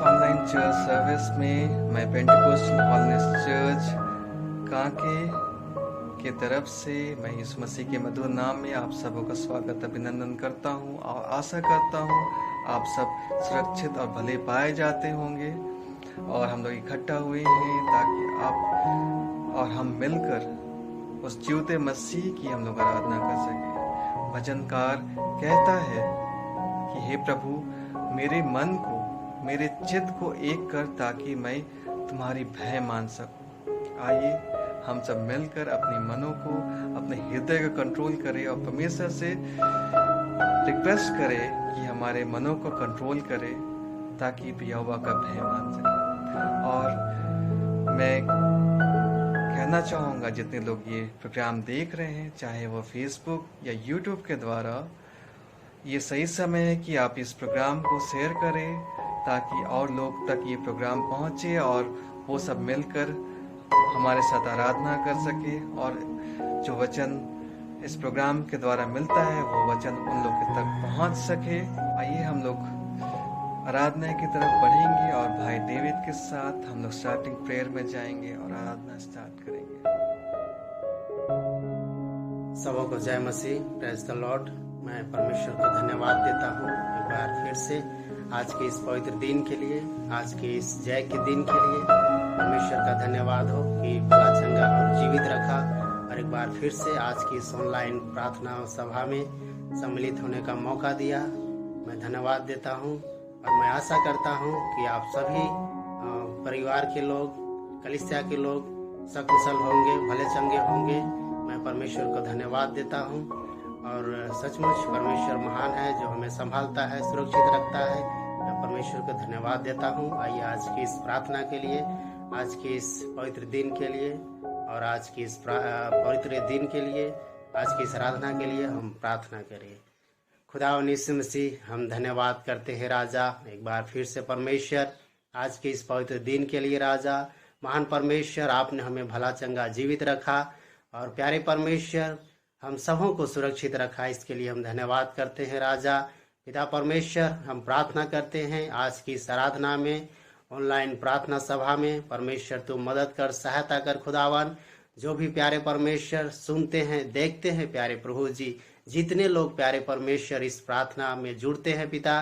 Online church service में मैं Pentecostal holiness church Kanke के तरफ से मैं यीशु मसीह के मधुर नाम में आप सबों का स्वागत अभिनंदन करता हूं और आशा करता हूं आप सब सुरक्षित और भले पाए जाते होंगे। और हम लोग इकट्ठा हुए हैं ताकि आप और हम मिलकर उस जीवते मसीह की हम लोग आराधना कर सकें। भजनकार कहता है कि हे प्रभु, मेरे मन को, मेरे चित्त को एक कर ताकि मैं तुम्हारी भय मान सकूं। आइए हम सब मिलकर अपने मनों को, अपने हृदय को कंट्रोल करें और परमेश्वर से रिक्वेस्ट करें कि हमारे मनों को कंट्रोल करे ताकि यहोवा का भय मान सके। और मैं कहना चाहूँगा जितने लोग ये प्रोग्राम देख रहे हैं, चाहे वो फेसबुक या यूट्यूब के द्वारा, ये सही समय है कि आप इस प्रोग्राम को शेयर करें ताकि और लोग तक ये प्रोग्राम पहुँचे और वो सब मिलकर हमारे साथ आराधना कर सके और जो वचन इस प्रोग्राम के द्वारा मिलता है वो वचन उन लोग तक पहुँच सके। आइए हम लोग आराधना की तरफ बढ़ेंगे और भाई डेविड के साथ हम लोग स्टार्टिंग प्रेयर में जाएंगे और आराधना स्टार्ट करेंगे। सबों को जय मसीह, प्रेज द लॉर्ड। मैं परमेश्वर को धन्यवाद देता हूँ एक बार फिर से आज के इस पवित्र दिन के लिए, आज के इस जय के दिन के लिए परमेश्वर का धन्यवाद हो कि भला चंगा और जीवित रखा और एक बार फिर से आज की इस ऑनलाइन प्रार्थना सभा में सम्मिलित होने का मौका दिया। मैं धन्यवाद देता हूँ और मैं आशा करता हूँ कि आप सभी परिवार के लोग, कलीसिया के लोग सकुशल होंगे, भले चंगे होंगे। मैं परमेश्वर को धन्यवाद देता हूँ और सचमुच परमेश्वर महान है जो हमें संभालता है, सुरक्षित रखता है। मैं परमेश्वर को धन्यवाद देता हूँ। आइए आज की इस प्रार्थना के लिए, आज के इस पवित्र दिन के लिए और आज की इस पवित्र दिन के लिए, आज की इस आराधना के लिए हम प्रार्थना करें। खुदा यीशु मसीह, हम धन्यवाद करते हैं राजा एक बार फिर से परमेश्वर आज के इस पवित्र दिन के लिए। राजा महान परमेश्वर, आपने हमें भला चंगा जीवित रखा और प्यारे परमेश्वर हम सबों को सुरक्षित रखा, इसके लिए हम धन्यवाद करते हैं। राजा पिता परमेश्वर, हम प्रार्थना करते हैं आज की इस आराधना में, ऑनलाइन प्रार्थना सभा में परमेश्वर तू मदद कर, सहायता कर खुदावन। जो भी प्यारे परमेश्वर सुनते हैं, देखते हैं प्यारे प्रभु जी, जितने लोग प्यारे परमेश्वर इस प्रार्थना में जुड़ते हैं पिता,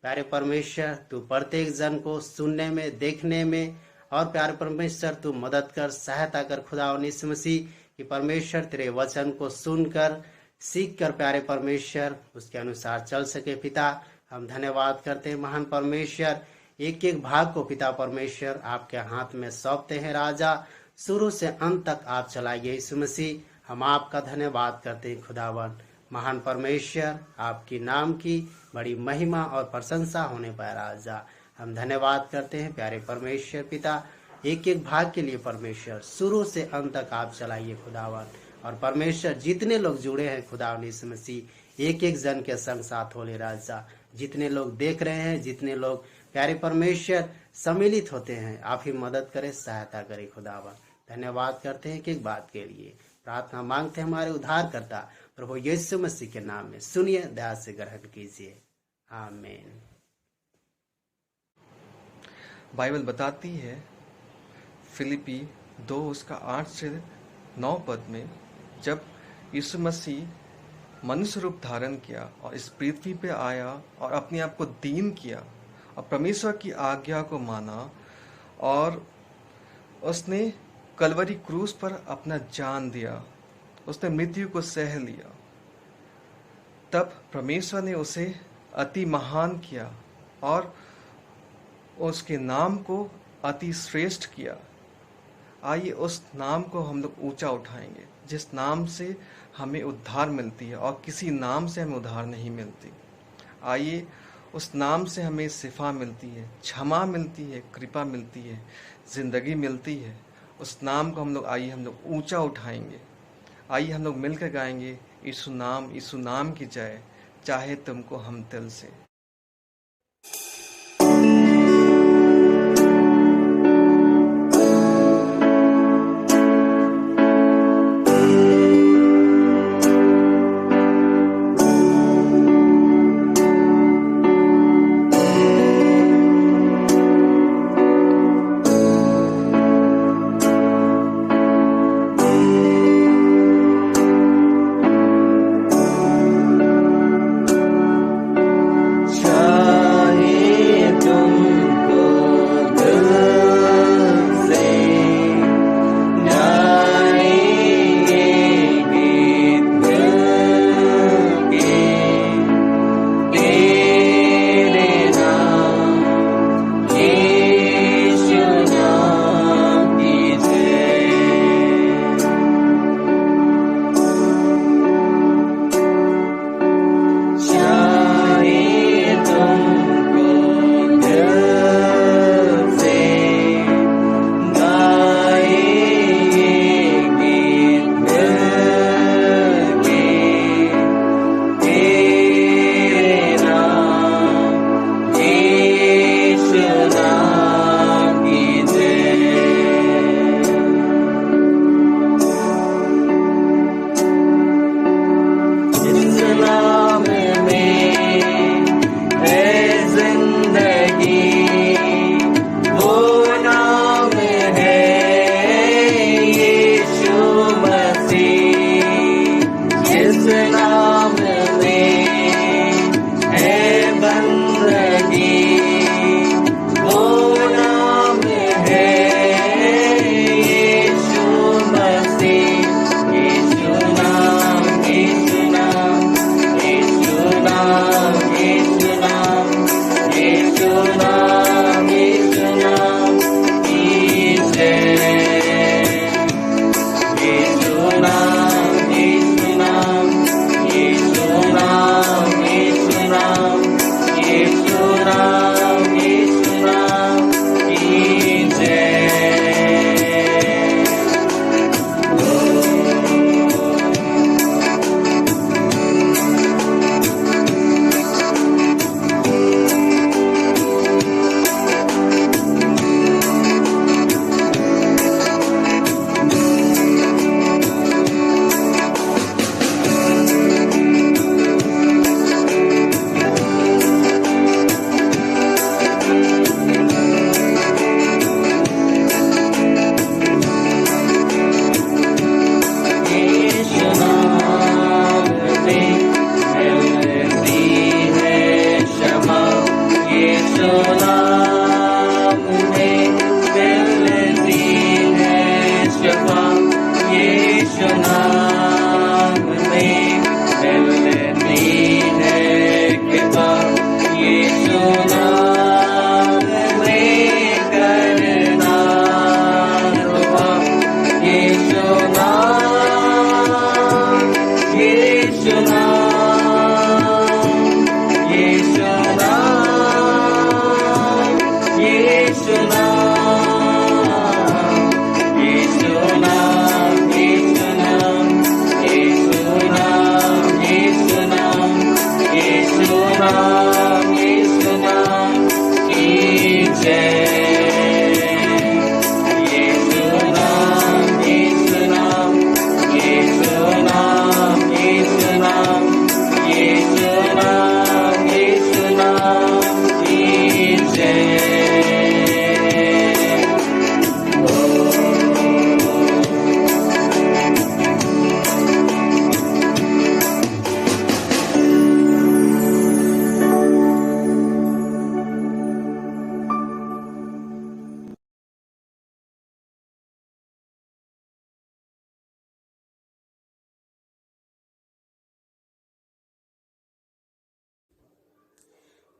प्यारे परमेश्वर तू प्रत्येक जन को सुनने में, देखने में और प्यारे परमेश्वर तू मदद कर, सहायता कर खुदावन यीशु मसीह कि परमेश्वर तेरे वचन को सुनकर, सीख कर प्यारे परमेश्वर उसके अनुसार चल सके। पिता हम धन्यवाद करते हैं महान परमेश्वर, एक एक भाग को पिता परमेश्वर आपके हाथ में सौंपते हैं। राजा शुरू से अंत तक आप चलाइए यीशु मसीह, हम आपका धन्यवाद करते हैं खुदावन। महान परमेश्वर आपकी नाम की बड़ी महिमा और प्रशंसा होने पर राजा हम धन्यवाद करते हैं प्यारे परमेश्वर पिता। एक एक भाग के लिए परमेश्वर शुरू से अंत तक आप चलाइए खुदावन। और परमेश्वर जितने लोग जुड़े हैं खुदावन यीशु मसीह, एक एक जन के संग साथ होले राजा। जितने लोग देख रहे हैं, जितने लोग प्यारे परमेश्वर सम्मिलित होते हैं, आप ही मदद करें, सहायता करें खुदावन। धन्यवाद करते हैं कि एक बात के लिए प्रार्थना मांगते हैं हमारे उद्धार करता प्रभु यीशु मसीह के नाम में, सुनिए, दया से ग्रहण कीजिए, आमीन। बाइबल बताती है फिलिपी 2 उसका 8 से 9 पद में, जब यीशु मसीह मनुष्य रूप धारण किया और इस पृथ्वी पे आया और अपने आप को दीन किया और परमेश्वर की आज्ञा को माना और उसने कलवरी क्रूस पर अपना जान दिया, उसने मृत्यु को सह लिया, तब परमेश्वर ने उसे अति महान किया और उसके नाम को अति श्रेष्ठ किया। आइए उस नाम को हम लोग ऊंचा उठाएंगे जिस नाम से हमें उद्धार मिलती है और किसी नाम से हमें उद्धार नहीं मिलती। आइए उस नाम से हमें शिफा मिलती है, क्षमा मिलती है, कृपा मिलती है, जिंदगी मिलती है। उस नाम को हम लोग ऊंचा उठाएंगे। आइए हम लोग मिलकर गाएंगे, यीशु नाम की जय, चाहे तुमको हम दिल से।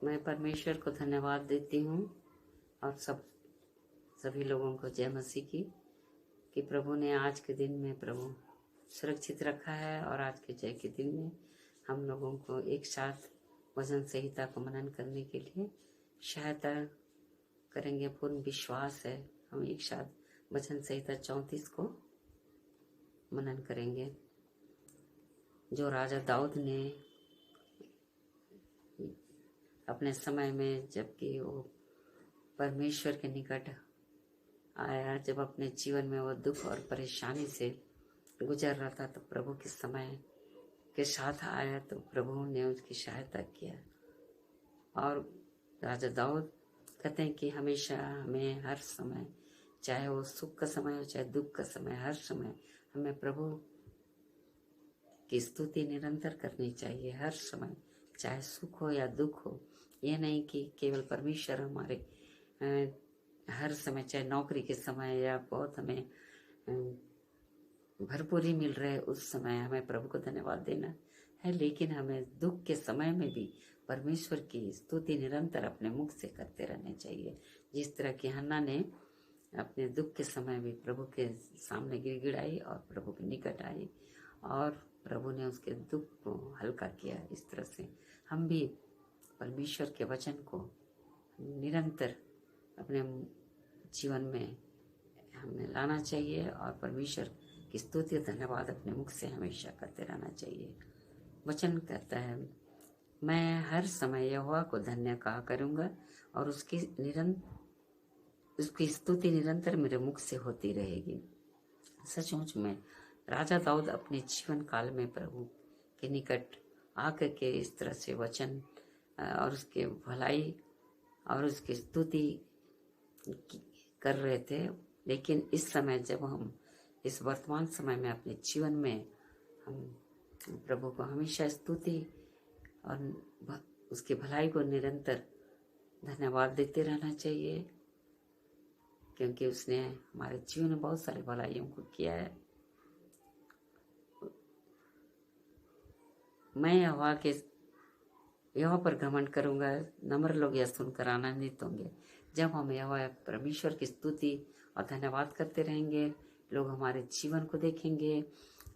मैं परमेश्वर को धन्यवाद देती हूँ और सभी लोगों को जय मसीह की, कि प्रभु ने आज के दिन में प्रभु सुरक्षित रखा है और आज के जय के दिन में हम लोगों को एक साथ वचन संहिता को मनन करने के लिए सहायता करेंगे। पूर्ण विश्वास है हम एक साथ वचन संहिता 34 को मनन करेंगे, जो राजा दाऊद ने अपने समय में, जबकि वो परमेश्वर के निकट आया, जब अपने जीवन में वो दुख और परेशानी से गुजर रहा था, तो प्रभु के समय के साथ आया, तो प्रभु ने उसकी सहायता किया। और राजा दाऊद कहते हैं कि हमेशा हमें हर समय, चाहे वो सुख का समय हो चाहे दुख का समय, हर समय हमें प्रभु की स्तुति निरंतर करनी चाहिए। हर समय, चाहे सुख हो या दुख हो, ये नहीं कि केवल परमेश्वर हमारे हर समय, चाहे नौकरी के समय या बहुत हमें भरपूरी मिल रहे उस समय हमें प्रभु को धन्यवाद देना है, लेकिन हमें दुख के समय में भी परमेश्वर की स्तुति निरंतर अपने मुख से करते रहने चाहिए। जिस तरह की हन्ना ने अपने दुख के समय भी प्रभु के सामने गिड़गिड़ाई और प्रभु के निकट आई और प्रभु ने उसके दुख को हल्का किया। इस तरह से हम भी परमेश्वर के वचन को निरंतर अपने जीवन में हमें लाना चाहिए और परमेश्वर की स्तुति और धन्यवाद अपने मुख से हमेशा करते रहना चाहिए। वचन कहता है, मैं हर समय यहोवा को धन्य कहा करूँगा और उसकी स्तुति निरंतर मेरे मुख से होती रहेगी। सचमुच में राजा दाऊद अपने जीवन काल में प्रभु के निकट आकर के इस तरह से वचन और उसके भलाई और उसकी स्तुति कर रहे थे। लेकिन इस समय, जब हम इस वर्तमान समय में अपने जीवन में हम प्रभु को हमेशा स्तुति और उसकी भलाई को निरंतर धन्यवाद देते रहना चाहिए, क्योंकि उसने हमारे जीवन में बहुत सारी भलाइयों को किया है। मैं यहोवा पर घमंड करूंगा, नम्र लोग यह सुनकर आनंदित होंगे। जब हम यहोवा परमेश्वर की स्तुति और धन्यवाद करते रहेंगे, लोग हमारे जीवन को देखेंगे,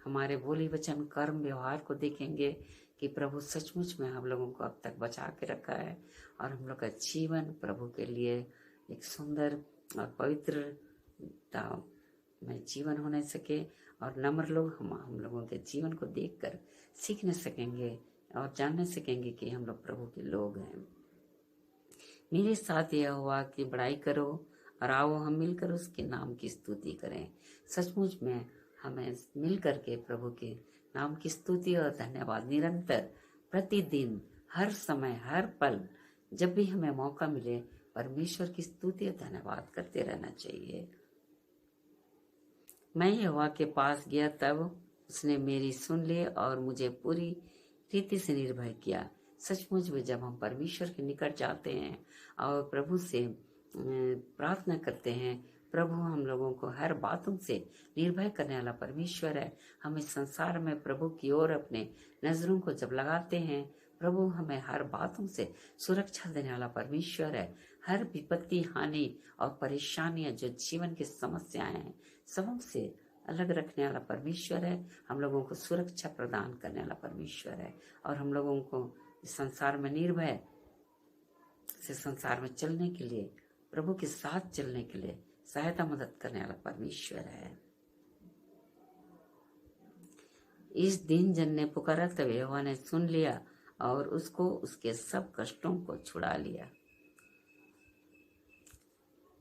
हमारे बोली वचन कर्म व्यवहार को देखेंगे कि प्रभु सचमुच में हम लोगों को अब तक बचा के रखा है और हम लोग का जीवन प्रभु के लिए एक सुंदर और पवित्रता में जीवन होने सके। और नम्र लोग हम लोगों के जीवन को देखकर सीखने सकेंगे और जानने सकेंगे कि हम लोग प्रभु के लोग हैं। मेरे साथ यह हुआ कि बड़ाई करो और आओ हम मिलकर उसके नाम की स्तुति करें। सचमुच में हमें मिलकर के प्रभु के नाम की स्तुति और धन्यवाद निरंतर प्रतिदिन, हर समय, हर पल, जब भी हमें मौका मिले, परमेश्वर की स्तुति और धन्यवाद करते रहना चाहिए। मैं यहोवा के पास गया, तब उसने मेरी सुन ली और मुझे पूरी रीति से निर्भय किया। सचमुच में जब हम परमेश्वर के निकट जाते हैं और प्रभु से प्रार्थना करते हैं, प्रभु हम लोगों को हर बातों से निर्भय करने वाला परमेश्वर है। हम इस संसार में प्रभु की ओर अपने नजरों को जब लगाते हैं, प्रभु हमें हर बातों से सुरक्षा देने वाला परमेश्वर है। हर विपत्ति, हानि और परेशानियां जो जीवन की समस्याएं हैं, सबसे अलग रखने वाला परमेश्वर है। हम लोगों को सुरक्षा प्रदान करने वाला परमेश्वर है और हम लोगों को इस संसार में निर्भय से संसार में चलने के लिए, प्रभु के साथ चलने के लिए सहायता मदद करने वाला परमेश्वर है। इस दिन जन ने पुकारा, तब यहोवा ने सुन लिया और उसको उसके सब कष्टों को छुड़ा लिया।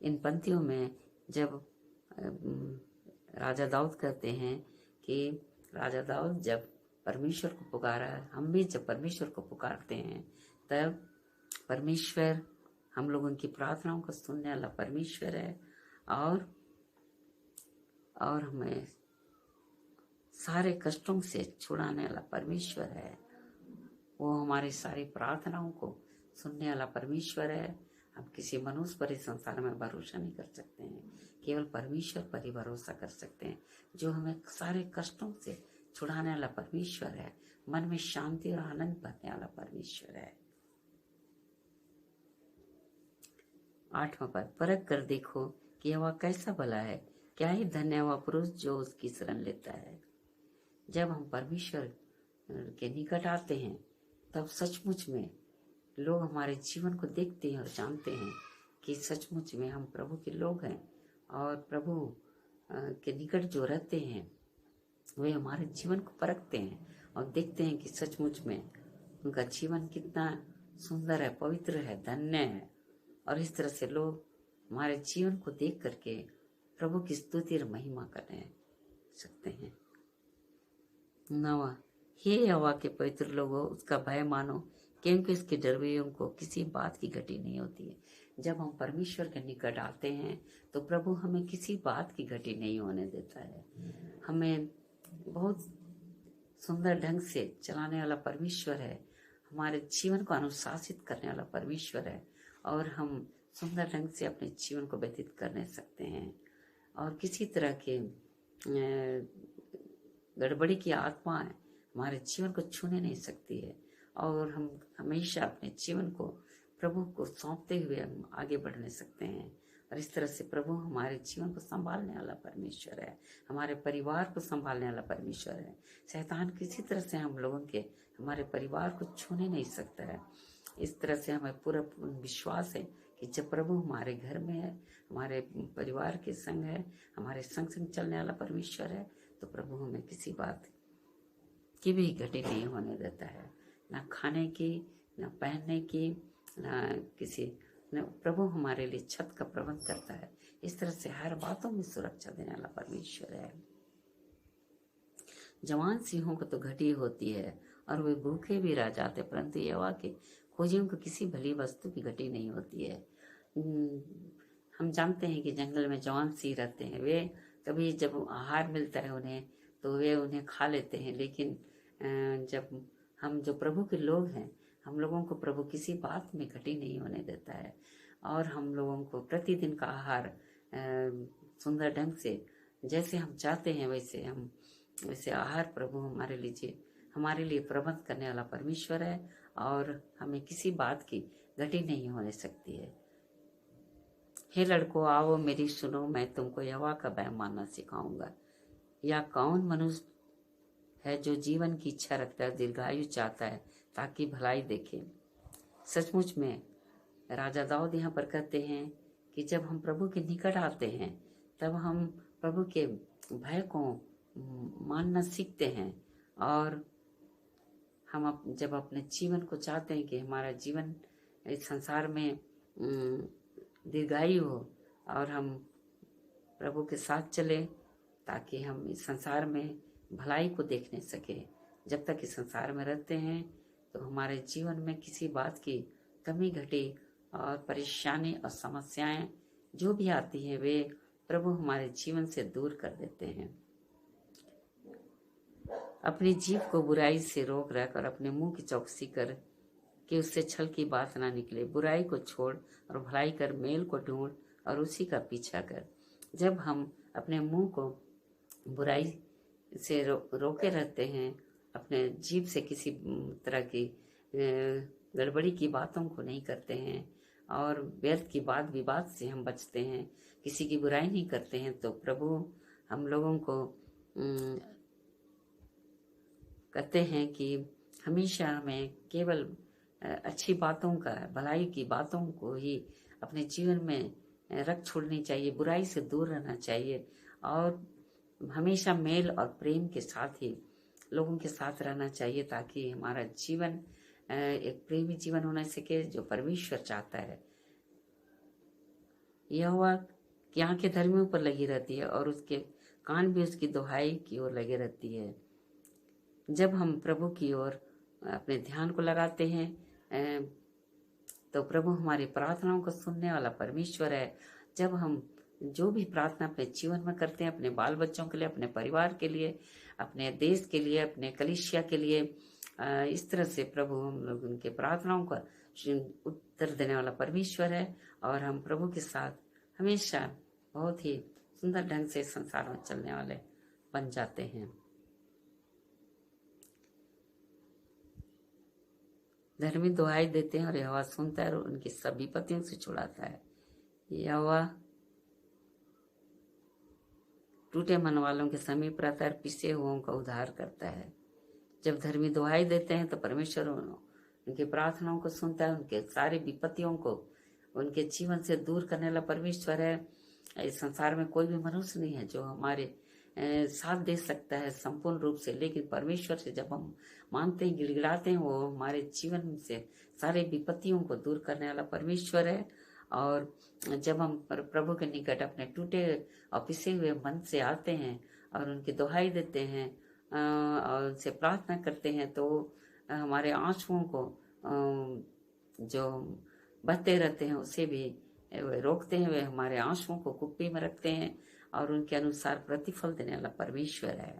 इन पंक्तियों में जब राजा दाऊद कहते हैं कि राजा दाऊद जब परमेश्वर को पुकारा, हम भी जब परमेश्वर को पुकारते हैं, तब परमेश्वर हम लोगों की प्रार्थनाओं को सुनने वाला परमेश्वर है और हमें सारे कष्टों से छुड़ाने वाला परमेश्वर है। वो हमारी सारी प्रार्थनाओं को सुनने वाला परमेश्वर है। हम किसी मनुष्य पर इस संसार में भरोसा नहीं कर सकते हैं, केवल परमेश्वर पर ही भरोसा कर सकते हैं, जो हमें सारे कष्टों से छुड़ाने वाला परमेश्वर है, मन में शांति और आनंद भरने वाला परमेश्वर है। 8वां पद, परख कर देखो कि यहोवा कैसा भला है, क्या ही धन्य है वह पुरुष जो उसकी शरण लेता है। जब हम परमेश्वर के निकट आते हैं तब सचमुच में लोग हमारे जीवन को देखते हैं और जानते हैं कि सचमुच में हम प्रभु के लोग हैं, और प्रभु के निकट जो रहते हैं वे हमारे जीवन को परखते हैं और देखते हैं कि सचमुच में उनका जीवन कितना सुंदर है, पवित्र है, धन्य है। और इस तरह से लोग हमारे जीवन को देख करके प्रभु की स्तुति और महिमा करने सकते हैं। 9, हे यहोवा के पवित्र लोगों, उसका भय मानो, क्योंकि उसके डरवैयों को किसी बात की घटी नहीं होती है। जब हम परमेश्वर के निकट आते हैं तो प्रभु हमें किसी बात की घटी नहीं होने देता है। हमें बहुत सुंदर ढंग से चलाने वाला परमेश्वर है, हमारे जीवन को अनुशासित करने वाला परमेश्वर है, और हम सुंदर ढंग से अपने जीवन को व्यतीत करने सकते हैं। और किसी तरह के गड़बड़ी की आत्मा हमारे जीवन को छूने नहीं सकती है, और हम हमेशा अपने जीवन को प्रभु को सौंपते हुए हम आगे बढ़ने सकते हैं। और इस तरह से प्रभु हमारे जीवन को संभालने वाला परमेश्वर है, हमारे परिवार को संभालने वाला परमेश्वर है। शैतान किसी तरह से हम लोगों के हमारे परिवार को छूने नहीं सकता है। इस तरह से हमें पूरा विश्वास है कि जब प्रभु हमारे घर में है, हमारे परिवार के संग है, हमारे संग संग चलने वाला परमेश्वर है, तो प्रभु हमें किसी बात की भी घटी नहीं होने देता है, ना खाने की, ना पहनने की, ना किसी न प्रभु हमारे लिए छत का प्रबंध करता है। इस तरह से हर बातों में सुरक्षा देने वाला परमेश्वर है। जवान सिंहों को तो घटी होती है और वे भूखे भी रह जाते, परंतु यहोवा के खोजियों को किसी भली वस्तु की घटी नहीं होती है। हम जानते हैं कि जंगल में जवान सिंह रहते हैं, वे कभी जब आहार मिलता है उन्हें तो वे उन्हें खा लेते हैं, लेकिन जब हम जो प्रभु के लोग हैं, हम लोगों को प्रभु किसी बात में घटी नहीं होने देता है, और हम लोगों को प्रतिदिन का आहार सुंदर ढंग से जैसे हम चाहते हैं वैसे आहार प्रभु हमारे लिए प्रबंध करने वाला परमेश्वर है, और हमें किसी बात की घटी नहीं होने सकती है। हे लड़कों, आओ मेरी सुनो, मैं तुमको यहोवा का भय मानना सिखाऊंगा। या कौन मनुष्य है जो जीवन की इच्छा रखता है, दीर्घायु चाहता है, ताकि भलाई देखे। सचमुच में राजा दाऊद यहाँ पर कहते हैं कि जब हम प्रभु के निकट आते हैं तब हम प्रभु के भय को मानना सीखते हैं, और हम जब अपने जीवन को चाहते हैं कि हमारा जीवन इस संसार में दीर्घायु हो और हम प्रभु के साथ चले, ताकि हम इस संसार में भलाई को देखने सके। जब तक इस संसार में रहते हैं तो हमारे जीवन में किसी बात की कमी घटी और परेशानी और समस्याएं जो भी आती हैं वे प्रभु हमारे जीवन से दूर कर देते हैं। अपनी जीभ को बुराई से रोक रख और अपने मुंह की चौकसी कर कि उससे छल की बात ना निकले। बुराई को छोड़ और भलाई कर, मेल को ढूंढ और उसी का पीछा कर। जब हम अपने मुंह को बुराई से रोके रहते हैं, अपने जीभ से किसी तरह की गड़बड़ी की बातों को नहीं करते हैं और व्यर्थ की बात विवाद से हम बचते हैं, किसी की बुराई नहीं करते हैं, तो प्रभु हम लोगों को कहते हैं कि हमेशा हमें केवल अच्छी बातों का, भलाई की बातों को ही अपने जीवन में रख छोड़नी चाहिए, बुराई से दूर रहना चाहिए और हमेशा मेल और प्रेम के साथ ही लोगों के साथ रहना चाहिए, ताकि हमारा जीवन एक प्रेमी जीवन होना सके जो परमेश्वर चाहता है। यहोवा की आंखें धर्मियों पर लगी रहती है और उसके कान भी उसकी दुहाई की ओर लगे रहती है। जब हम प्रभु की ओर अपने ध्यान को लगाते हैं तो प्रभु हमारी प्रार्थनाओं को सुनने वाला परमेश्वर है। जब हम जो भी प्रार्थना अपने जीवन में करते हैं, अपने बाल बच्चों के लिए, अपने परिवार के लिए, अपने देश के लिए, अपने कलीसिया के लिए, इस तरह से प्रभु हम लोग उनके प्रार्थनाओं का उत्तर देने वाला परमेश्वर है और हम प्रभु के साथ हमेशा बहुत ही सुंदर ढंग से संसार में चलने वाले बन जाते हैं। धर्मी दुहाई देते हैं और यहोवा सुनता है और उनकी सब विपत्तियों से छुड़ाता है। यहोवा टूटे मन वालों के समीप रहता है, पिसे हुओं का उद्धार करता है। जब धर्मी दुहाई देते हैं तो परमेश्वर उनकी प्रार्थनाओं को सुनता है, उनके सारी विपत्तियों को उनके जीवन से दूर करने वाला परमेश्वर है। इस संसार में कोई भी मनुष्य नहीं है जो हमारे साथ दे सकता है संपूर्ण रूप से, लेकिन परमेश्वर से जब हम मानते हैं, गिड़गिड़ाते हैं, वो हमारे जीवन से सारे विपत्तियों को दूर करने वाला परमेश्वर है। और जब हम प्रभु के निकट अपने टूटे और पिसे हुए मन से आते हैं और उनकी दुहाई देते हैं और उनसे प्रार्थना करते हैं, तो हमारे आंसुओं को जो बहते रहते हैं उसे भी रोकते हैं। वे हमारे आंसुओं को कुप्पी में रखते हैं और उनके अनुसार प्रतिफल देने वाला परमेश्वर है।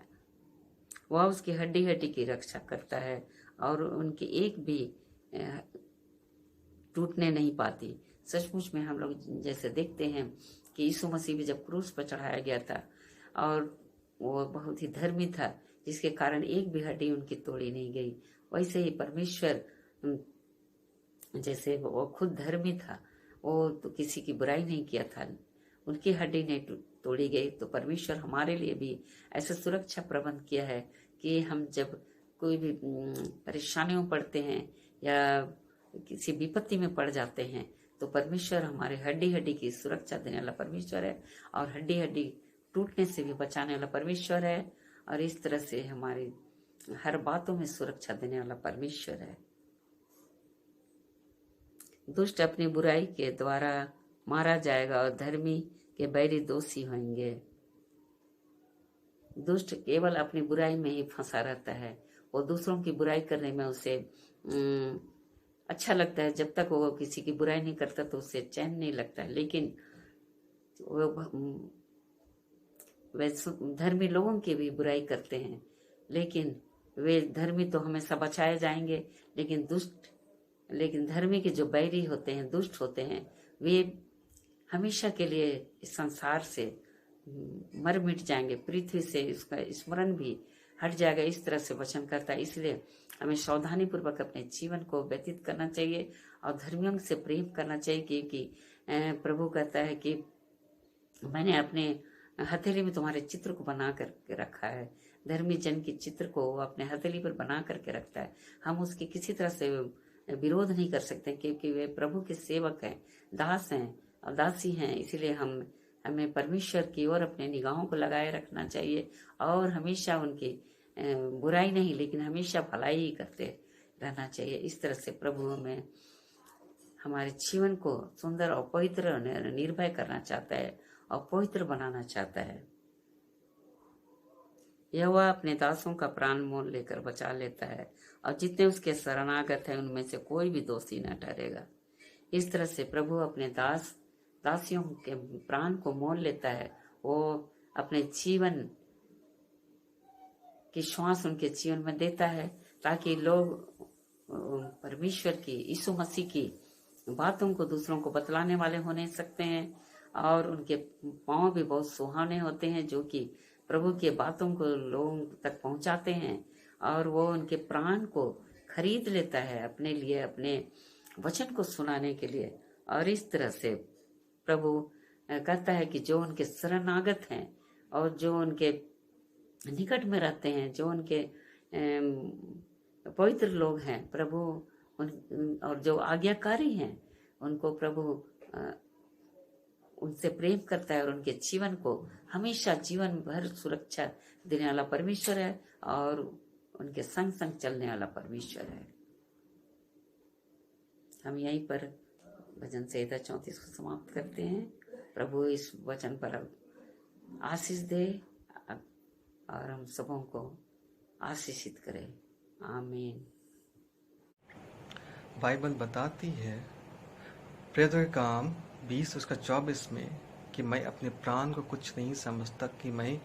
वह उसकी हड्डी हड्डी की रक्षा करता है और उनकी एक भी टूटने नहीं पाती। सचमुच में हम लोग जैसे देखते हैं कि यीशु मसीह भी जब क्रूस पर चढ़ाया गया था और वो बहुत ही धर्मी था, जिसके कारण एक भी हड्डी उनकी तोड़ी नहीं गई, वैसे ही परमेश्वर जैसे वो खुद धर्मी था, वो तो किसी की बुराई नहीं किया था, उनकी हड्डी नहीं तोड़ी गई। तो परमेश्वर हमारे लिए भी ऐसा सुरक्षा प्रबंध किया है कि हम जब कोई भी परेशानियों पड़ते हैं या किसी विपत्ति में पड़ जाते हैं, तो परमेश्वर हमारे हड्डी हड्डी की सुरक्षा देने वाला परमेश्वर है और हड्डी हड्डी टूटने से भी बचाने वाला परमेश्वर है। और इस तरह से हमारी हर बातों में सुरक्षा देने वाला परमेश्वर है। दुष्ट अपनी बुराई के द्वारा मारा जाएगा और धर्मी के बैरी दोषी होंगे। दुष्ट केवल अपनी बुराई में ही फंसा रहता है, वो दूसरों की बुराई करने में उसे अच्छा लगता है। जब तक वो किसी की बुराई नहीं करता तो उसे चैन नहीं लगता है। लेकिन वे धर्मी लोगों की भी बुराई करते हैं, लेकिन वे धर्मी तो हमेशा बचाए जाएंगे, लेकिन धर्मी के जो बैरी होते हैं, दुष्ट होते हैं, वे हमेशा के लिए इस संसार से मर मिट जाएंगे, पृथ्वी से इसका स्मरण भी हट जाएगा। इस तरह से वचन करता है। इसलिए हमें सावधानी पूर्वक अपने जीवन को व्यतीत करना चाहिए और धर्मियों से प्रेम करना चाहिए, क्योंकि प्रभु कहता है कि मैंने अपने हथेली में तुम्हारे चित्र को बना करके रखा है। धर्मी जन की चित्र को वो अपने हथेली पर बना करके रखता है। हम उसकी किसी तरह से विरोध नहीं कर सकते, क्योंकि वे प्रभु के सेवक हैं, दास हैं और दासी हैं। इसीलिए हमें परमेश्वर की ओर अपने निगाहों को लगाए रखना चाहिए और हमेशा उनकी बुराई नहीं, लेकिन हमेशा भलाई ही करते रहना चाहिए। इस तरह से प्रभु हमें हमारे जीवन को सुंदर और पवित्र निर्भय करना चाहता है और पवित्र बनाना चाहता है। यहोवा अपने दासों का प्राण मोल लेकर बचा लेता है और जितने उसके शरणागत हैं उनमें से कोई भी दोषी न ठहरेगा। इस तरह से प्रभु अपने दासियों के प्राण को मोल लेता है। वो अपने जीवन की श्वास उनके जीवन में देता है ताकि लोग परमेश्वर की, यीशु मसीह की बातों को दूसरों को बतलाने वाले होने सकते हैं। और उनके पांव भी बहुत सुहावने होते हैं जो कि प्रभु की बातों को लोगों तक पहुंचाते हैं। और वो उनके प्राण को खरीद लेता है अपने लिए, अपने वचन को सुनाने के लिए। और इस तरह से प्रभु कहता है कि जो उनके शरणागत हैं और जो उनके निकट में रहते हैं, जो उनके पवित्र लोग हैं, प्रभु और जो आज्ञाकारी हैं, उनको प्रभु उनसे प्रेम करता है और उनके जीवन को हमेशा जीवन भर सुरक्षा देने वाला परमेश्वर है और उनके संग संग चलने वाला परमेश्वर है। हम यहीं पर भजन संहिता 34 को समाप्त करते हैं। प्रभु इस वचन पर आशीष दे और हम सबों को आशीषित करे। आमीन। बाइबल बताती है प्रेरितों के काम 20 उसका 24 में कि मैं अपने प्राण को कुछ नहीं समझता कि मैं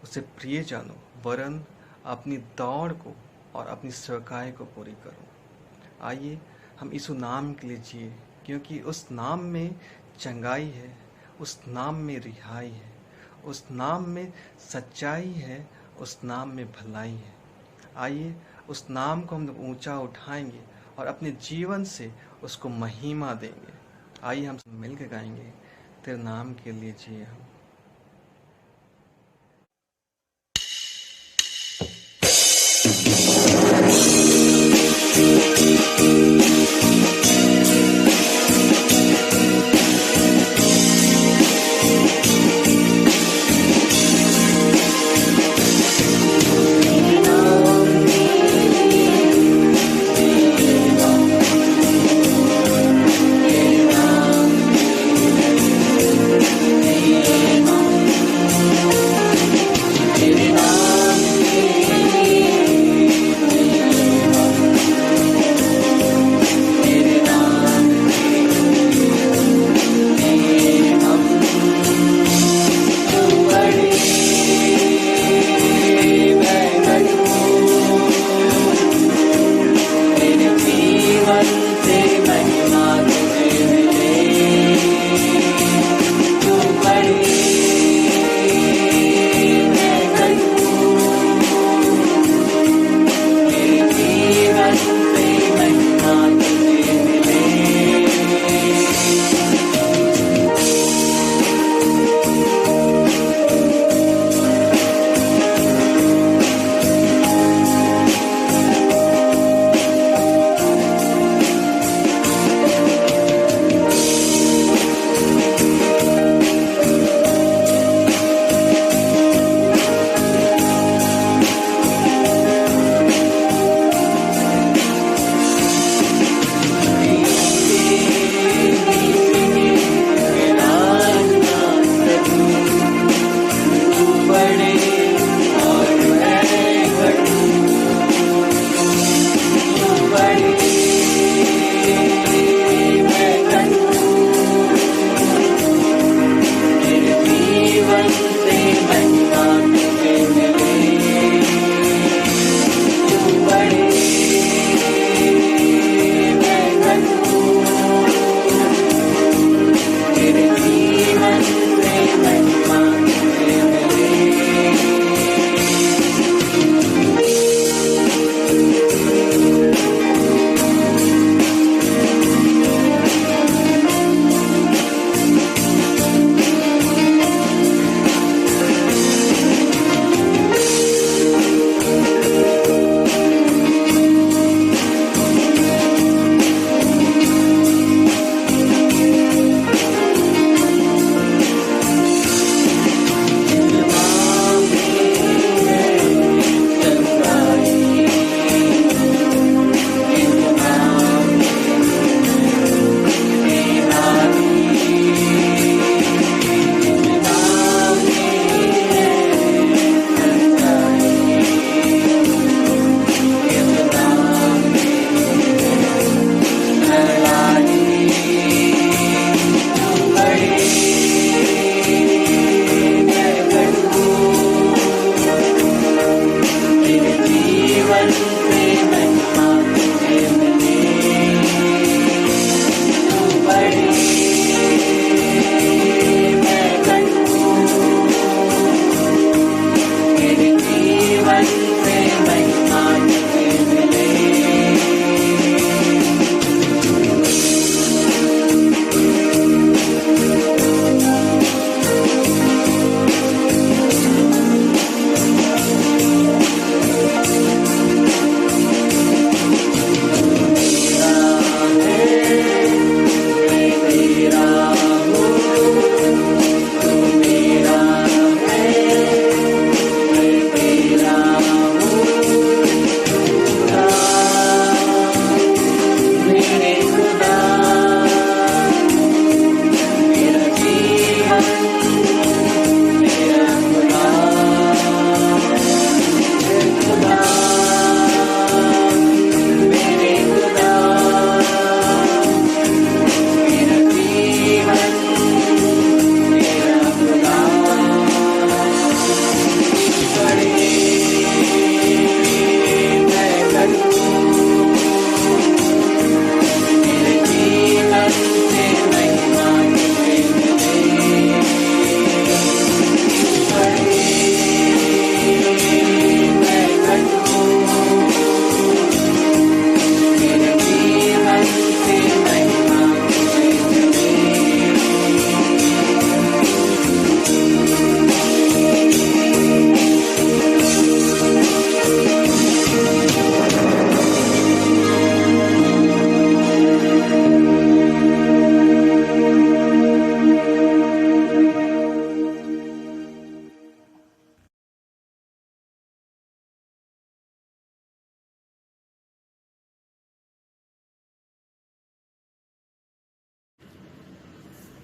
उसे प्रिय जानूं, वरन अपनी दौड़ को और अपनी सेवकाई को पूरी करूं। आइए हम यीशु नाम के लिए जिए, क्योंकि उस नाम में चंगाई है, उस नाम में रिहाई है, उस नाम में सच्चाई है, उस नाम में भलाई है। आइए उस नाम को हम ऊंचा उठाएंगे और अपने जीवन से उसको महिमा देंगे। आइए हम सब मिल के गाएंगे, तेरे नाम के लिए जिए हम। Yeah.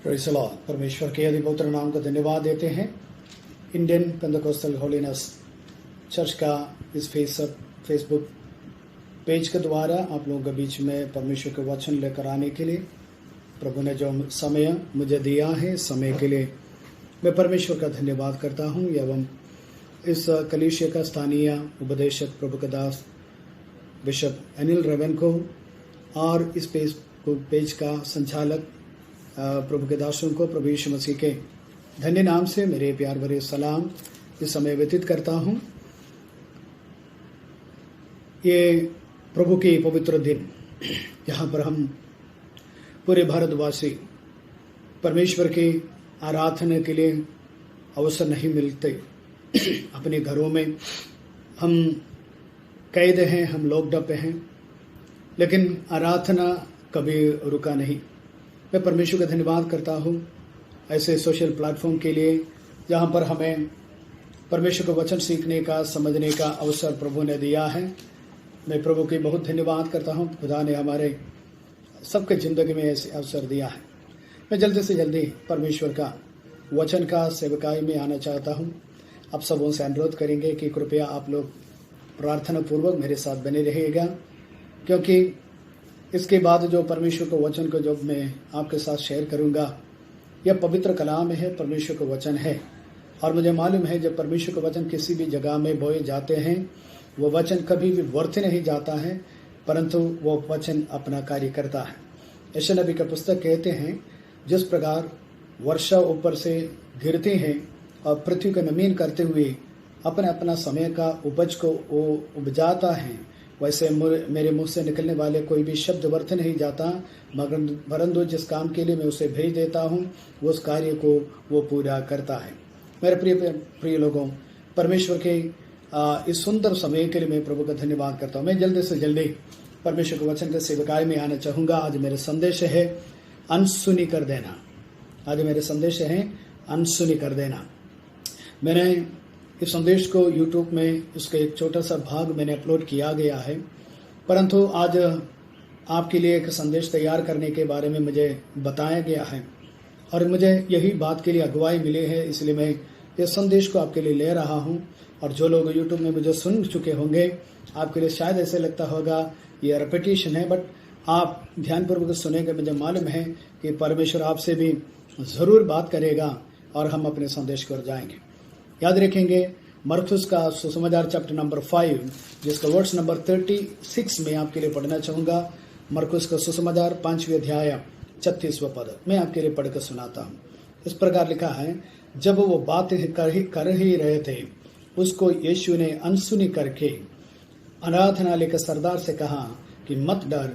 Praise the Lord. परमेश्वर के अधि पवित्र नाम का धन्यवाद देते हैं। इंडियन पेंटेकोस्टल होलीनेस चर्च का इस फेसबुक पेज के द्वारा आप लोगों के बीच में परमेश्वर के वचन लेकर आने के लिए प्रभु ने जो समय मुझे दिया है, समय के लिए मैं परमेश्वर का धन्यवाद करता हूँ। एवं इस कलीसिया का स्थानीय उपदेशक प्रभु के दास बिशप अनिल रेवन को और इस पेज का संचालक प्रभु के दासों को प्रभु यीशु मसीह के धन्य नाम से मेरे प्यार भरे सलाम इस समय व्यतीत करता हूँ। ये प्रभु के पवित्र दिन, यहाँ पर हम पूरे भारतवासी परमेश्वर की आराधना के लिए अवसर नहीं मिलते। अपने घरों में हम कैद हैं, हम लॉकडाउन पे हैं, लेकिन आराधना कभी रुका नहीं। मैं परमेश्वर का धन्यवाद करता हूँ ऐसे सोशल प्लेटफॉर्म के लिए जहाँ पर हमें परमेश्वर का वचन सीखने का, समझने का अवसर प्रभु ने दिया है। मैं प्रभु की बहुत धन्यवाद करता हूँ। खुदा ने हमारे सबके ज़िंदगी में ऐसे अवसर दिया है। मैं जल्दी से जल्दी परमेश्वर का वचन का सेवकाई में आना चाहता हूँ। आप सबों से अनुरोध करेंगे कि कृपया आप लोग प्रार्थना पूर्वक मेरे साथ बने रहिएगा, क्योंकि इसके बाद जो परमेश्वर के वचन को जो मैं आपके साथ शेयर करूंगा, यह पवित्र कलाम है, परमेश्वर का वचन है। और मुझे मालूम है जब परमेश्वर का वचन किसी भी जगह में बोए जाते हैं, वो वचन कभी भी व्यर्थ नहीं जाता है, परंतु वो वचन अपना कार्य करता है। यशायाह नबी का पुस्तक कहते हैं, जिस प्रकार वर्षा ऊपर से गिरती है और पृथ्वी को नमीन करते हुए अपना अपना समय का उपज को वो उपजाता है, वैसे मेरे मुंह से निकलने वाले कोई भी शब्द व्यर्थ नहीं जाता, मगर परंतु जिस काम के लिए मैं उसे भेज देता हूँ वो उस कार्य को वो पूरा करता है। मेरे प्रिय लोगों, परमेश्वर के इस सुंदर समय के लिए मैं प्रभु का धन्यवाद करता हूँ। मैं जल्दी से जल्दी परमेश्वर के वचन के सेवकाई में आना चाहूँगा। आज मेरे संदेश है अनसुनी कर देना। आज मेरे संदेश है अनसुनी कर देना। मैंने इस संदेश को YouTube में उसका एक छोटा सा भाग मैंने अपलोड किया गया है, परंतु आज आपके लिए एक संदेश तैयार करने के बारे में मुझे बताया गया है और मुझे यही बात के लिए अगुवाई मिली है, इसलिए मैं इस संदेश को आपके लिए ले रहा हूं। और जो लोग YouTube में मुझे सुन चुके होंगे, आपके लिए शायद ऐसे लगता होगा ये रिपीटिशन है, बट आप ध्यानपूर्वक सुनेंगे। मुझे मालूम है कि परमेश्वर आपसे भी ज़रूर बात करेगा और हम अपने संदेश को जाएंगे। याद रखेंगे मरकुस का सुसमाचार चैप्टर नंबर 5, जिसका वर्ड्स नंबर 36 में आपके लिए पढ़ना चाहूँगा। मरकुस का सुसमाचार 5वें अध्याय 36वां पद मैं आपके लिए पढ़कर सुनाता हूँ। इस प्रकार लिखा है, जब वो बात कर ही रहे थे, उसको यीशु ने अनसुनी करके आराधनालय के सरदार से कहा कि मत डर,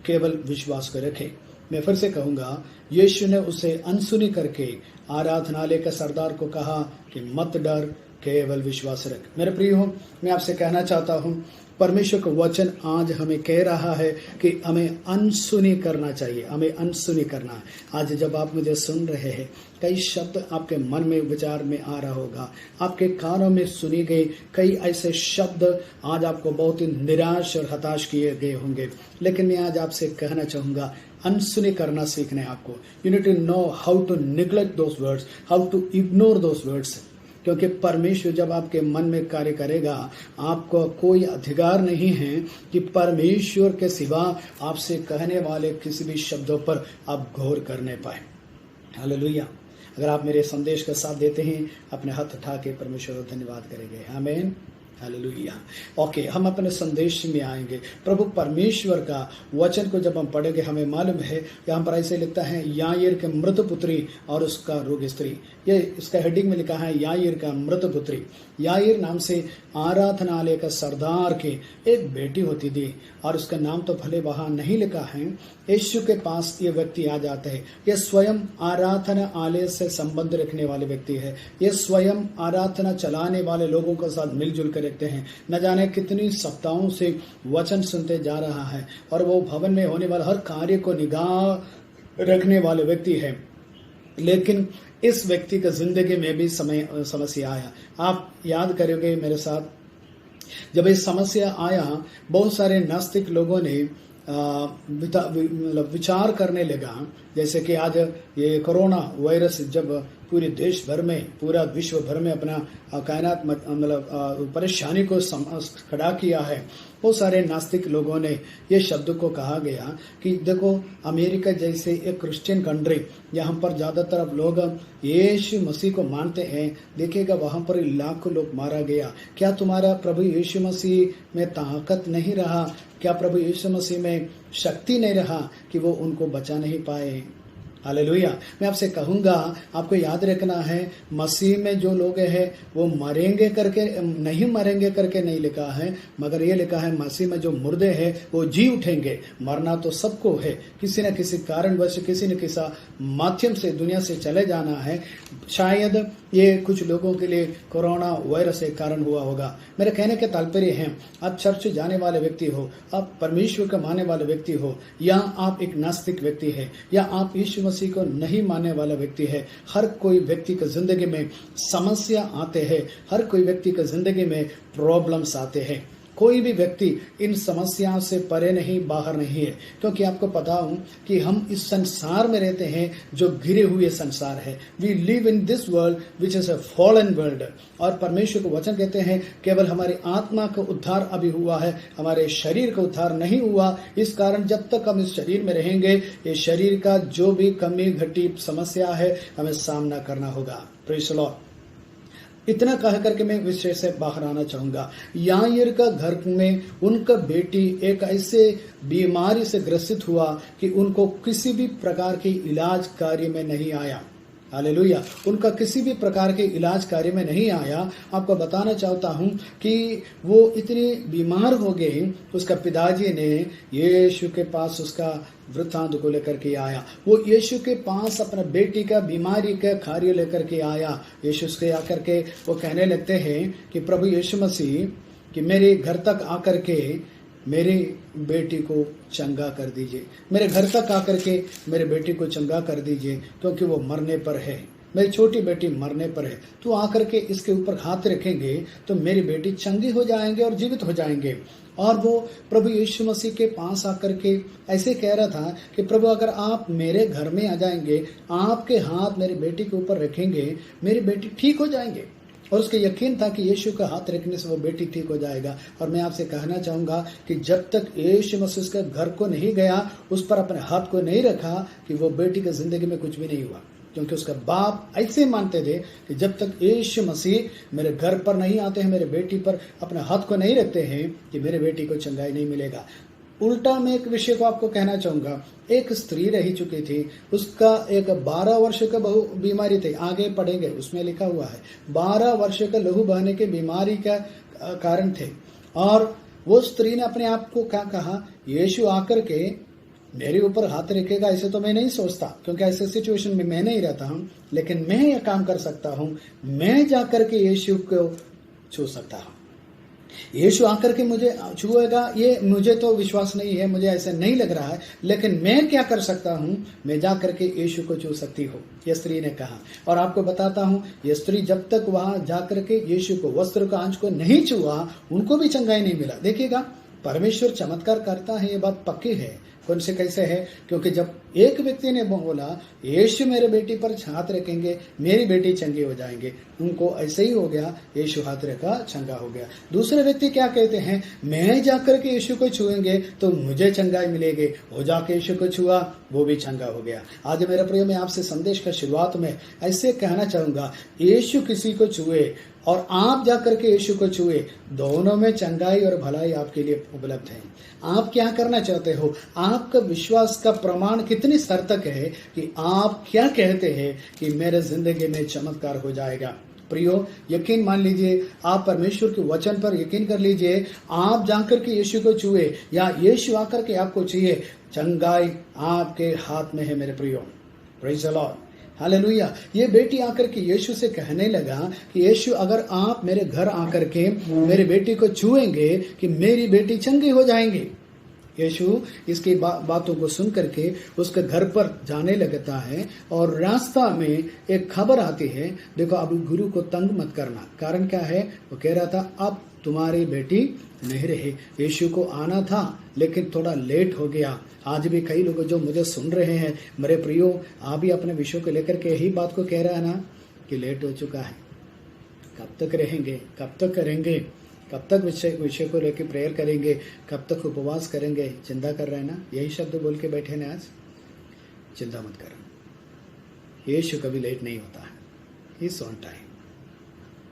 केवल विश्वास को रखे। मैं फिर से कहूँगा, यीशु ने उसे अनसुनी करके आराधनालय के सरदार को कहा कि मत डर, केवल विश्वास रख। मेरे प्रिय हो, मैं आपसे कहना चाहता हूँ, परमेश्वर का वचन आज हमें कह रहा है कि हमें अनसुनी करना चाहिए, हमें अनसुनी करना है। आज जब आप मुझे सुन रहे हैं, कई शब्द आपके मन में विचार में आ रहा होगा, आपके कानों में सुनी गई कई ऐसे शब्द आज आपको बहुत ही निराश और हताश किए गए होंगे, लेकिन मैं आज आपसे कहना चाहूँगा, अनसुनी करना सीखना है आपको। You need to know how to neglect those words, how to ignore those words, क्योंकि परमेश्वर जब आपके मन में कार्य करेगा, आपको कोई अधिकार नहीं है कि परमेश्वर के सिवा आपसे कहने वाले किसी भी शब्दों पर आप गौर करने पाए। हालेलुया। अगर आप मेरे संदेश का साथ देते हैं, अपने हाथ उठा के परमेश्वर को धन्यवाद करेंगे। आमीन, हालेलुया। ओके, हम अपने संदेश में आएंगे। प्रभु परमेश्वर का वचन को जब हम पढ़ेंगे, हमें मालूम है यहाँ पर ऐसे लिखता है, याईर के मृत पुत्री और उसका रोग स्त्री। ये इसका हेडिंग में लिखा है, याईर का मृत पुत्री। याईर नाम से आराधनालय का सरदार की एक बेटी होती थी, और उसका नाम तो भले वहाँ नहीं लिखा है। यीशु के पास ये व्यक्ति आ जाता है। ये स्वयं आराधनालय से संबंध रखने वाले व्यक्ति है। ये स्वयं आराधना चलाने वाले लोगों के साथ मिलजुल कर रखते हैं। न जाने कितनी सप्ताहों से वचन सुनते जा रहा है, और वो भवन में होने वाले हर कार्य को निगाह रखने वाले व्यक्ति है। लेकिन इस व्यक्ति का जिंदगी में भी समस्या आया। आप याद करोगे मेरे साथ, जब इस समस्या आया, बहुत सारे नास्तिक लोगों ने मतलब विचार करने लगा, जैसे कि आज ये कोरोना वायरस जब पूरे देश भर में, पूरा विश्व भर में अपना कायनात मतलब परेशानी को खड़ा किया है, बहुत सारे नास्तिक लोगों ने ये शब्द को कहा गया कि देखो अमेरिका जैसे एक क्रिश्चियन कंट्री, यहाँ पर ज़्यादातर लोग यीशु मसीह को मानते हैं, देखिएगा वहाँ पर लाखों लोग मारा गया। क्या तुम्हारा प्रभु यीशु मसीह में ताकत नहीं रहा? क्या प्रभु यीशु मसीह में शक्ति नहीं रहा कि वो उनको बचा नहीं पाए? हालेलुया। मैं आपसे कहूँगा, आपको याद रखना है, मसीह में जो लोग हैं वो मरेंगे करके नहीं, मरेंगे करके नहीं लिखा है, मगर ये लिखा है मसीह में जो मुर्दे हैं वो जी उठेंगे। मरना तो सबको है, किसी न किसी कारणवश, किसी न किसी माध्यम से दुनिया से चले जाना है। शायद ये कुछ लोगों के लिए कोरोना वायरस एक कारण हुआ होगा। मेरे कहने के तात्पर्य है, आप चर्च जाने वाले व्यक्ति हो, आप परमेश्वर को मानने वाले व्यक्ति हो, या आप एक नास्तिक व्यक्ति है, या आप यीशु मसीह को नहीं मानने वाला व्यक्ति है, हर कोई व्यक्ति की जिंदगी में समस्या आते हैं, हर कोई व्यक्ति की जिंदगी में प्रॉब्लम्स आते हैं। कोई भी व्यक्ति इन समस्याओं से परे नहीं, बाहर नहीं है, क्योंकि आपको पता हूं कि हम इस संसार में रहते हैं जो घिरे हुए संसार है। We live in this world which is a fallen world. और परमेश्वर को वचन कहते हैं केवल हमारी आत्मा का उद्धार अभी हुआ है, हमारे शरीर का उद्धार नहीं हुआ। इस कारण जब तक हम इस शरीर में रहेंगे, ये शरीर का जो भी कमी घटी समस्या है हमें सामना करना होगा। Praise the Lord. इतना कह करके मैं विषय से बाहर आना चाहूंगा। याईर का घर में उनका बेटी एक ऐसे बीमारी से ग्रसित हुआ कि उनको किसी भी प्रकार के इलाज कार्य में नहीं आया। हालेलुया। उनका किसी भी प्रकार के इलाज कार्य में नहीं आया। आपको बताना चाहता हूं कि वो इतनी बीमार हो गई, उसका पिताजी ने यीशु के पास उसका वृत्तांत को लेकर के आया। वो यीशु के पास अपना बेटी का बीमारी का कार्य लेकर के आया। यीशु से आकर के वो कहने लगते हैं कि प्रभु यीशु मसीह कि मेरे घर तक आकर के मेरी बेटी को चंगा कर दीजिए, मेरे घर तक आकर के मेरे बेटी को चंगा कर दीजिए, क्योंकि वो मरने पर है, मेरी छोटी बेटी मरने पर है। तो आकर के इसके ऊपर हाथ रखेंगे तो मेरी बेटी चंगी हो जाएंगे और जीवित हो जाएंगे। और वो प्रभु यीशु मसीह के पास आकर के ऐसे कह रहा था कि प्रभु अगर आप मेरे घर में आ जाएंगे, आपके हाथ मेरी बेटी के ऊपर रखेंगे, मेरी बेटी ठीक हो जाएंगे। और उसका यकीन था कि यीशु का हाथ रखने से वो बेटी ठीक हो जाएगा। और मैं आपसे कहना चाहूंगा कि जब तक यीशु मसीह उसके घर को नहीं गया, उस पर अपने हाथ को नहीं रखा, कि वो बेटी की जिंदगी में कुछ भी नहीं हुआ। क्योंकि उसका बाप ऐसे मानते थे कि जब तक यीशु मसीह मेरे घर पर नहीं आते हैं, मेरे बेटी पर अपने हाथ को नहीं रखते हैं, कि मेरे बेटी को चंगाई नहीं मिलेगा। उल्टा मैं एक विषय को आपको कहना चाहूंगा। एक स्त्री रह चुकी थी, उसका एक 12 वर्ष का बहु बीमारी थी, आगे पढ़ेंगे उसमें लिखा हुआ है 12 वर्ष का लहू बहने की बीमारी का कारण थे। और वो स्त्री ने अपने आप को क्या कहा, यीशु आकर के मेरे ऊपर हाथ रखेगा ऐसे तो मैं नहीं सोचता, क्योंकि ऐसे सिचुएशन में मैं नहीं रहता हूं, लेकिन मैं ये काम कर सकता हूं, मैं जाकर के यीशु को छू सकता हूं। यीशु आकर के मुझे छुएगा, ये मुझे तो विश्वास नहीं है, मुझे ऐसा नहीं लग रहा है, लेकिन मैं क्या कर सकता हूं, मैं जाकर के यीशु को छू सकती हूँ, ये स्त्री ने कहा। और आपको बताता हूं, ये स्त्री जब तक वहां जाकर के यीशु को वस्त्र का अंश को नहीं छुआ, उनको भी चंगाई नहीं मिला। देखिएगा, परमेश्वर चमत्कार करता है, ये बात पक्की है। कौन से कैसे है? क्योंकि जब एक व्यक्ति ने बोला यीशु मेरे बेटी पर हाथ रखेंगे, मेरी बेटी चंगी हो जाएंगे, उनको ऐसे ही हो गया, यीशु हाथ रखा, चंगा हो गया। दूसरे व्यक्ति क्या कहते हैं, मैं जाकर के यीशु को छुएंगे तो मुझे चंगाई मिलेगी, वो जाके यीशु को छुआ, वो भी चंगा हो गया। आज मेरे प्रिय, मैं आपसे संदेश का शुरुआत में ऐसे कहना चाहूंगा, यीशु किसी को छुए और आप जाकर के यीशु को छुए, दोनों में चंगाई और भलाई आपके लिए उपलब्ध है। आप क्या करना चाहते हो? आपका विश्वास का प्रमाण कितनी सार्थक है कि आप क्या कहते हैं कि मेरे जिंदगी में चमत्कार हो जाएगा। प्रियो, यकीन मान लीजिए, आप परमेश्वर के वचन पर यकीन कर लीजिए, आप जाकर के यीशु को छुए या यीशु आकर के आपको छुए, चंगाई आपके हाथ में है मेरे प्रियो। Praise the Lord, hallelujah. ये बेटी आकर के यीशु से कहने लगा कि यीशु अगर आप मेरे घर आकर के मेरे बेटी को छुएंगे कि मेरी बेटी चंगी हो जाएंगी। यीशु इसकी बातों को सुन करके उसके घर पर जाने लगता है और रास्ता में एक खबर आती है, देखो अब गुरु को तंग मत करना। कारण क्या है? वो कह रहा था अब तुम्हारी बेटी नहीं रही। यीशु को आना था लेकिन थोड़ा लेट हो गया। आज भी कई लोग जो मुझे सुन रहे हैं, मेरे प्रियो, आप भी अपने विषयों को लेकर के यही बात को कह रहा है ना कि लेट हो चुका है। कब तक रहेंगे, कब तक करेंगे, कब तक विषय को लेकर प्रेयर करेंगे, कब तक उपवास करेंगे, चिंता कर रहे हैं ना। यही शब्द बोल के बैठे ना आज। चिंता मत करो, यीशु कभी लेट नहीं होता है, इज ऑन टाइम।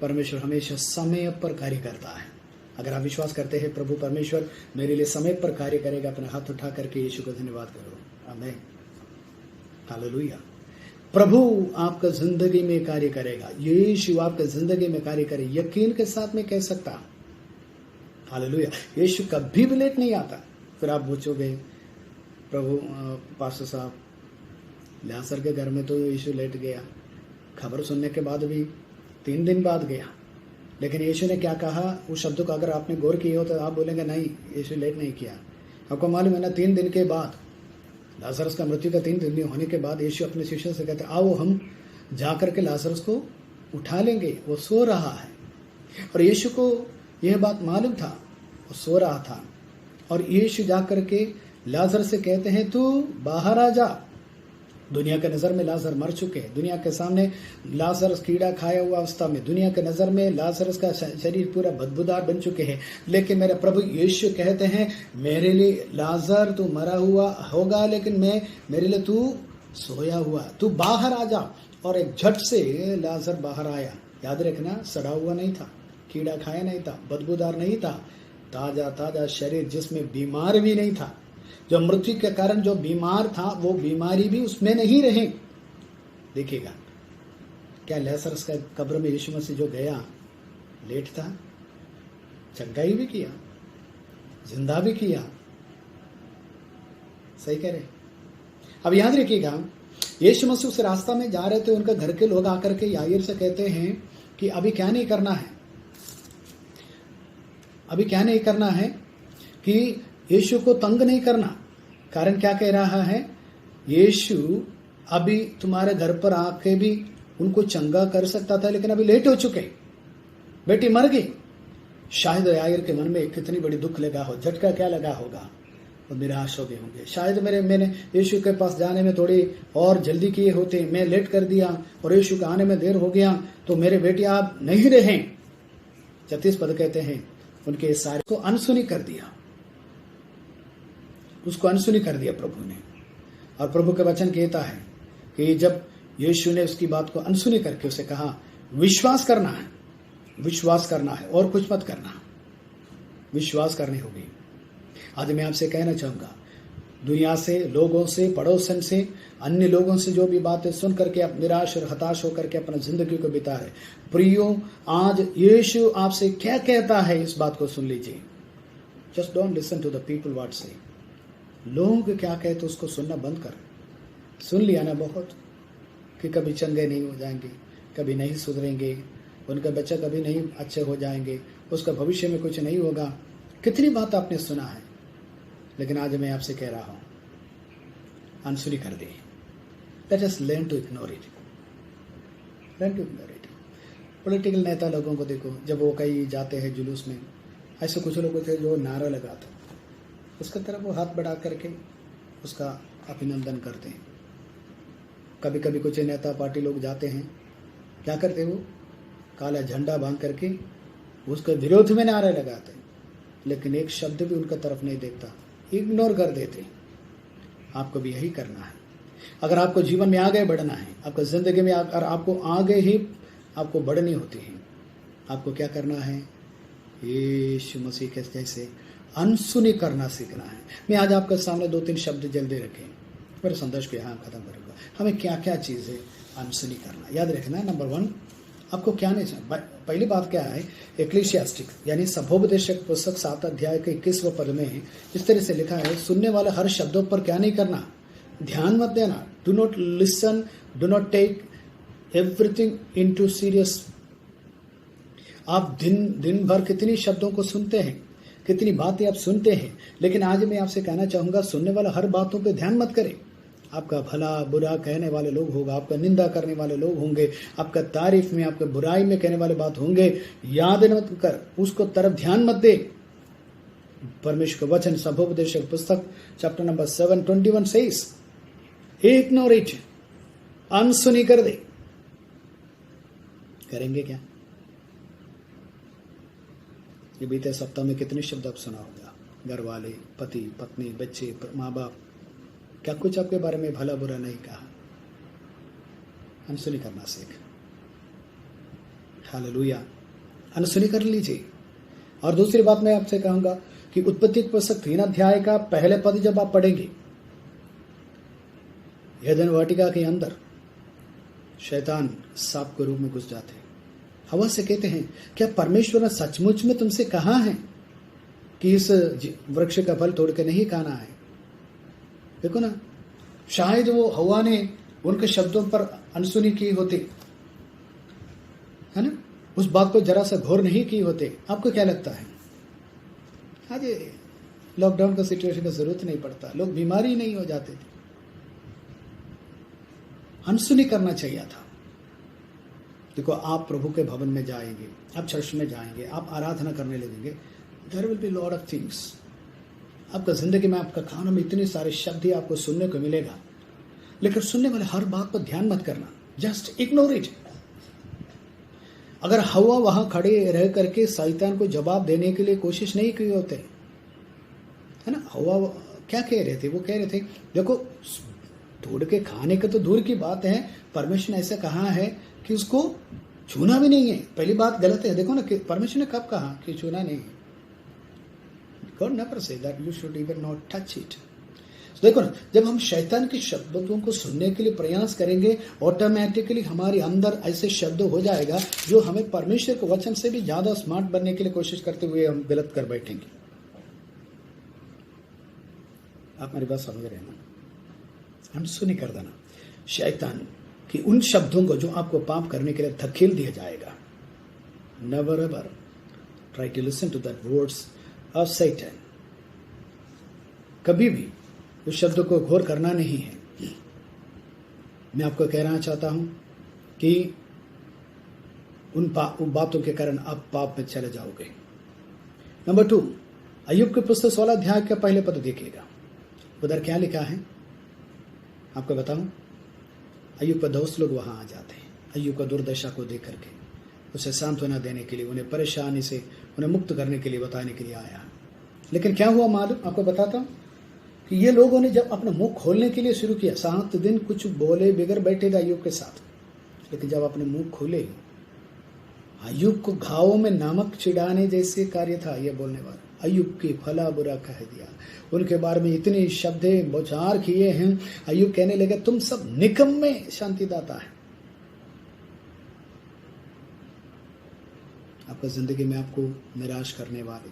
परमेश्वर हमेशा समय पर कार्य करता है। अगर आप विश्वास करते हैं प्रभु परमेश्वर मेरे लिए समय पर कार्य करेगा, अपने हाथ उठा करके यीशु को धन्यवाद करो। आमीन, हालेलुया। प्रभु आपका जिंदगी में कार्य करेगा, यीशु आपका जिंदगी में कार्य करे, यकीन के साथ में कह सकता। हालेलुया। यीशु कभी भी लेट नहीं आता। फिर आप पूछोगे प्रभु पास्टर साहब, लाजर के घर में तो यीशु लेट गया, खबर सुनने के बाद भी 3 दिन बाद गया, लेकिन यीशु ने क्या कहा, उस शब्द को अगर आपने गौर किया हो तो आप बोलेंगे नहीं, यीशु लेट नहीं किया। आपको मालूम है ना, 3 दिन के बाद, लाजरस का मृत्यु का 3 दिन होने के बाद यीशु अपने शिष्यों से कहते आओ हम जाकर के लाजरस को उठा लेंगे, वो सो रहा है। और यीशु को यह बात मालूम था, वो सो रहा था। और यीशु जाकर के लाजर से कहते हैं तू बाहर आ जा। दुनिया के नज़र में लाजर मर चुके हैं, दुनिया के सामने लाजर कीड़ा खाया हुआ अवस्था में, दुनिया के नज़र में लाजर का शरीर पूरा बदबूदार बन चुके हैं। लेकिन मेरे प्रभु यीशु कहते हैं मेरे लिए लाजर तू मरा हुआ होगा, लेकिन मेरे लिए तू सोया हुआ, तू बाहर आ जा। और एक झट से लाजर बाहर आया। याद रखना, सड़ा हुआ नहीं था, कीड़ा खाया नहीं था, बदबूदार नहीं था, ताजा ताजा शरीर जिसमें बीमार भी नहीं था। जो मृत्यु के कारण जो बीमार था वो बीमारी भी उसमें नहीं रहे। देखिएगा, क्या लाजरस का कब्र में यीशु मसीह जो गया लेट था, चंगाई भी किया, जिंदा भी किया। सही कह रहे। अब याद रखिएगा, यीशु मसीह उस रास्ता में जा रहे थे, उनके घर के लोग आकर के याईर से कहते हैं कि अभी क्या नहीं करना है, अभी क्या नहीं करना है कि यीशु को तंग नहीं करना। कारण क्या कह रहा है, यीशु अभी तुम्हारे घर पर आके भी उनको चंगा कर सकता था, लेकिन अभी लेट हो चुके, बेटी मर गई। शायद याईर के मन में कितनी बड़ी दुख लगा हो, झटका क्या लगा होगा, वो निराश हो गए होंगे। शायद मैंने यीशु के पास जाने में थोड़ी और जल्दी किए होते, मैं लेट कर दिया और यीशु के आने में देर हो गया तो मेरे बेटी आप नहीं रहे। 36 पद कहते हैं उनके सारे को अनसुनी कर दिया, उसको अनसुनी कर दिया प्रभु ने। और प्रभु का वचन कहता है कि जब यीशु ने उसकी बात को अनसुनी करके उसे कहा विश्वास करना है, विश्वास करना है और कुछ मत करना, विश्वास करनी होगी। आज मैं आपसे कहना चाहूंगा, दुनिया से, लोगों से, पड़ोसन से, अन्य लोगों से जो भी बातें सुन करके आप निराश और हताश होकर के अपना जिंदगी को बिता रहे, प्रियो आज यीशु आपसे क्या कहता है इस बात को सुन लीजिए। Just don't listen to the people what say. लोग क्या कहते उसको सुनना बंद कर। सुन लिया ना बहुत कि कभी चंगे नहीं हो जाएंगे, कभी नहीं सुधरेंगे, उनके बच्चे कभी नहीं अच्छे हो जाएंगे, उसका भविष्य में कुछ नहीं होगा। कितनी बात आपने सुना है, लेकिन आज मैं आपसे कह रहा हूं अनसुनी कर दी। Let us learn to ignore it, learn to ignore it. Political नेता लोगों को देखो, जब वो कहीं जाते हैं जुलूस में, ऐसे कुछ लोग थे जो नारा लगाते, उसके तरफ वो हाथ बढ़ा करके उसका अभिनंदन करते हैं। कभी कभी कुछ नेता पार्टी लोग जाते हैं, क्या करते वो काला झंडा बांध करके उसके विरोध में नारे लगाते, लेकिन एक शब्द भी उनका तरफ नहीं देखता, इग्नोर कर देते। आपको भी यही करना है। अगर आपको जीवन में आगे बढ़ना है, आपको जिंदगी में अगर आपको आगे ही आपको बढ़नी होती है, आपको क्या करना है, यीशु मसीह के जैसे अनसुनी करना सीखना है। मैं आज आपके सामने 2-3 शब्द जल्दी रखें, मेरे संदेश को यहाँ खत्म करूँगा। हमें क्या क्या चीज़ है अनसुनी करना, याद रखना। नंबर 1, आपको क्या नहीं चाहिए। पहली बात क्या है, एक्लेशियास्टिक यानी सभोपदेशक पुस्तक 7 अध्याय के 21वें पद में इस तरह से लिखा है, सुनने वाले हर शब्दों पर क्या नहीं करना, ध्यान मत देना। Do not listen, do not take everything into serious. आप दिन भर कितनी शब्दों को सुनते हैं, कितनी बातें आप सुनते हैं, लेकिन आज मैं आपसे कहना चाहूंगा, सुनने वाला हर बातों पे ध्यान मत करें, आपका भला बुरा कहने वाले लोग होगा, आपका निंदा करने वाले लोग होंगे, आपका तारीफ में, आपका बुराई में कहने वाले बात होंगे। याद मत कर, उसको तरफ ध्यान मत दे। परमेश्वर का वचन सभोपदेशक पुस्तक chapter number 7:21 says, ignore it, अनसुनी कर दे। करेंगे क्या? ये बीते सप्ताह में कितने शब्द आप सुना होगा। घर वाले, पति, पत्नी, बच्चे, माँ बाप, क्या कुछ आपके बारे में भला बुरा नहीं कहा? अनसुनी करना सीख। हालेलुया, अनसुनी कर लीजिए। और दूसरी बात मैं आपसे कहूंगा कि उत्पत्ति पुस्तक 3 अध्याय का पहले पद जब आप पढ़ेंगे, एदन वाटिका के अंदर शैतान सांप के रूप में घुस जाते हैं। हवा से कहते हैं, क्या परमेश्वर ने सचमुच में तुमसे कहा है कि इस वृक्ष का फल तोड़ के नहीं खाना है? देखो ना, शायद वो हवा ने उनके शब्दों पर अनसुनी की होती, है ना, उस बात को जरा सा गौर नहीं की होते। आपको क्या लगता है? आज लॉकडाउन का सिचुएशन का जरूरत नहीं पड़ता, लोग बीमारी नहीं हो जाते थे। अनसुनी करना चाहिए था। देखो, आप प्रभु के भवन में जाएंगे, आप चर्च में जाएंगे, आप आराधना करने लगेंगे, there will be lot of things. आपका जिंदगी में, आपका खाना में इतने सारे शब्द ही आपको सुनने को मिलेगा, लेकिन सुनने वाले हर बात पर ध्यान मत करना, जस्ट इग्नोर इट। अगर हवा वहां खड़े रह करके शैतान को जवाब देने के लिए कोशिश नहीं की होते, है ना, हवा क्या कह रहे थे? वो कह रहे थे, देखो तोड़ के खाने का तो दूर की बात है, परमेश्वर ने ऐसा कहा है कि उसको छूना भी नहीं है। पहली बात गलत है। देखो ना, कि परमेश्वर ने कब कहा कि छूना नहीं है? God never say that you should even not touch it. देखो ना, जब हम शैतान के शब्दों को सुनने के लिए प्रयास करेंगे, ऑटोमेटिकली हमारे अंदर ऐसे शब्द हो जाएगा जो हमें परमेश्वर के वचन से भी ज्यादा स्मार्ट बनने के लिए कोशिश करते हुए हम गलत कर बैठेंगे। आप मेरी बात समझ रहे हैं ना? अनसुनी कर देना शैतान कि उन शब्दों को जो आपको पाप करने के लिए धकेल दिया जाएगा। Never ever try to listen to that words of Satan. कभी भी उस शब्दों को गौर करना नहीं है। मैं आपको कहना चाहता हूं कि उन बातों के कारण आप पाप में चले जाओगे। नंबर 2, अय्यूब के पुस्तक 16 अध्याय का पहले पद देखिएगा। उधर क्या लिखा है आपको बताऊं। अय्यूब का दोस्त लोग वहां आ जाते हैं, अय्यूब का दुर्दशा को देख करके उसे सांत्वना देने के लिए, उन्हें परेशानी से उन्हें मुक्त करने के लिए, बताने के लिए आया। लेकिन क्या हुआ मालूम? आपको बताता हूं कि ये लोगों ने जब अपना मुंह खोलने के लिए शुरू किया, 7 दिन कुछ बोले बिगर बैठे थे अय्यूब के साथ, लेकिन जब अपने मुंह खोले, अय्यूब को घावों में नमक छिड़ाने जैसे कार्य था ये बोलने वाला। अय्यूब की भला बुरा कह दिया, उनके बारे में इतने शब्द बौछार किए हैं। अय्यूब कहने लगे, तुम सब निकम्मे शांतिदाता है। आपका जिंदगी में आपको निराश करने वाले,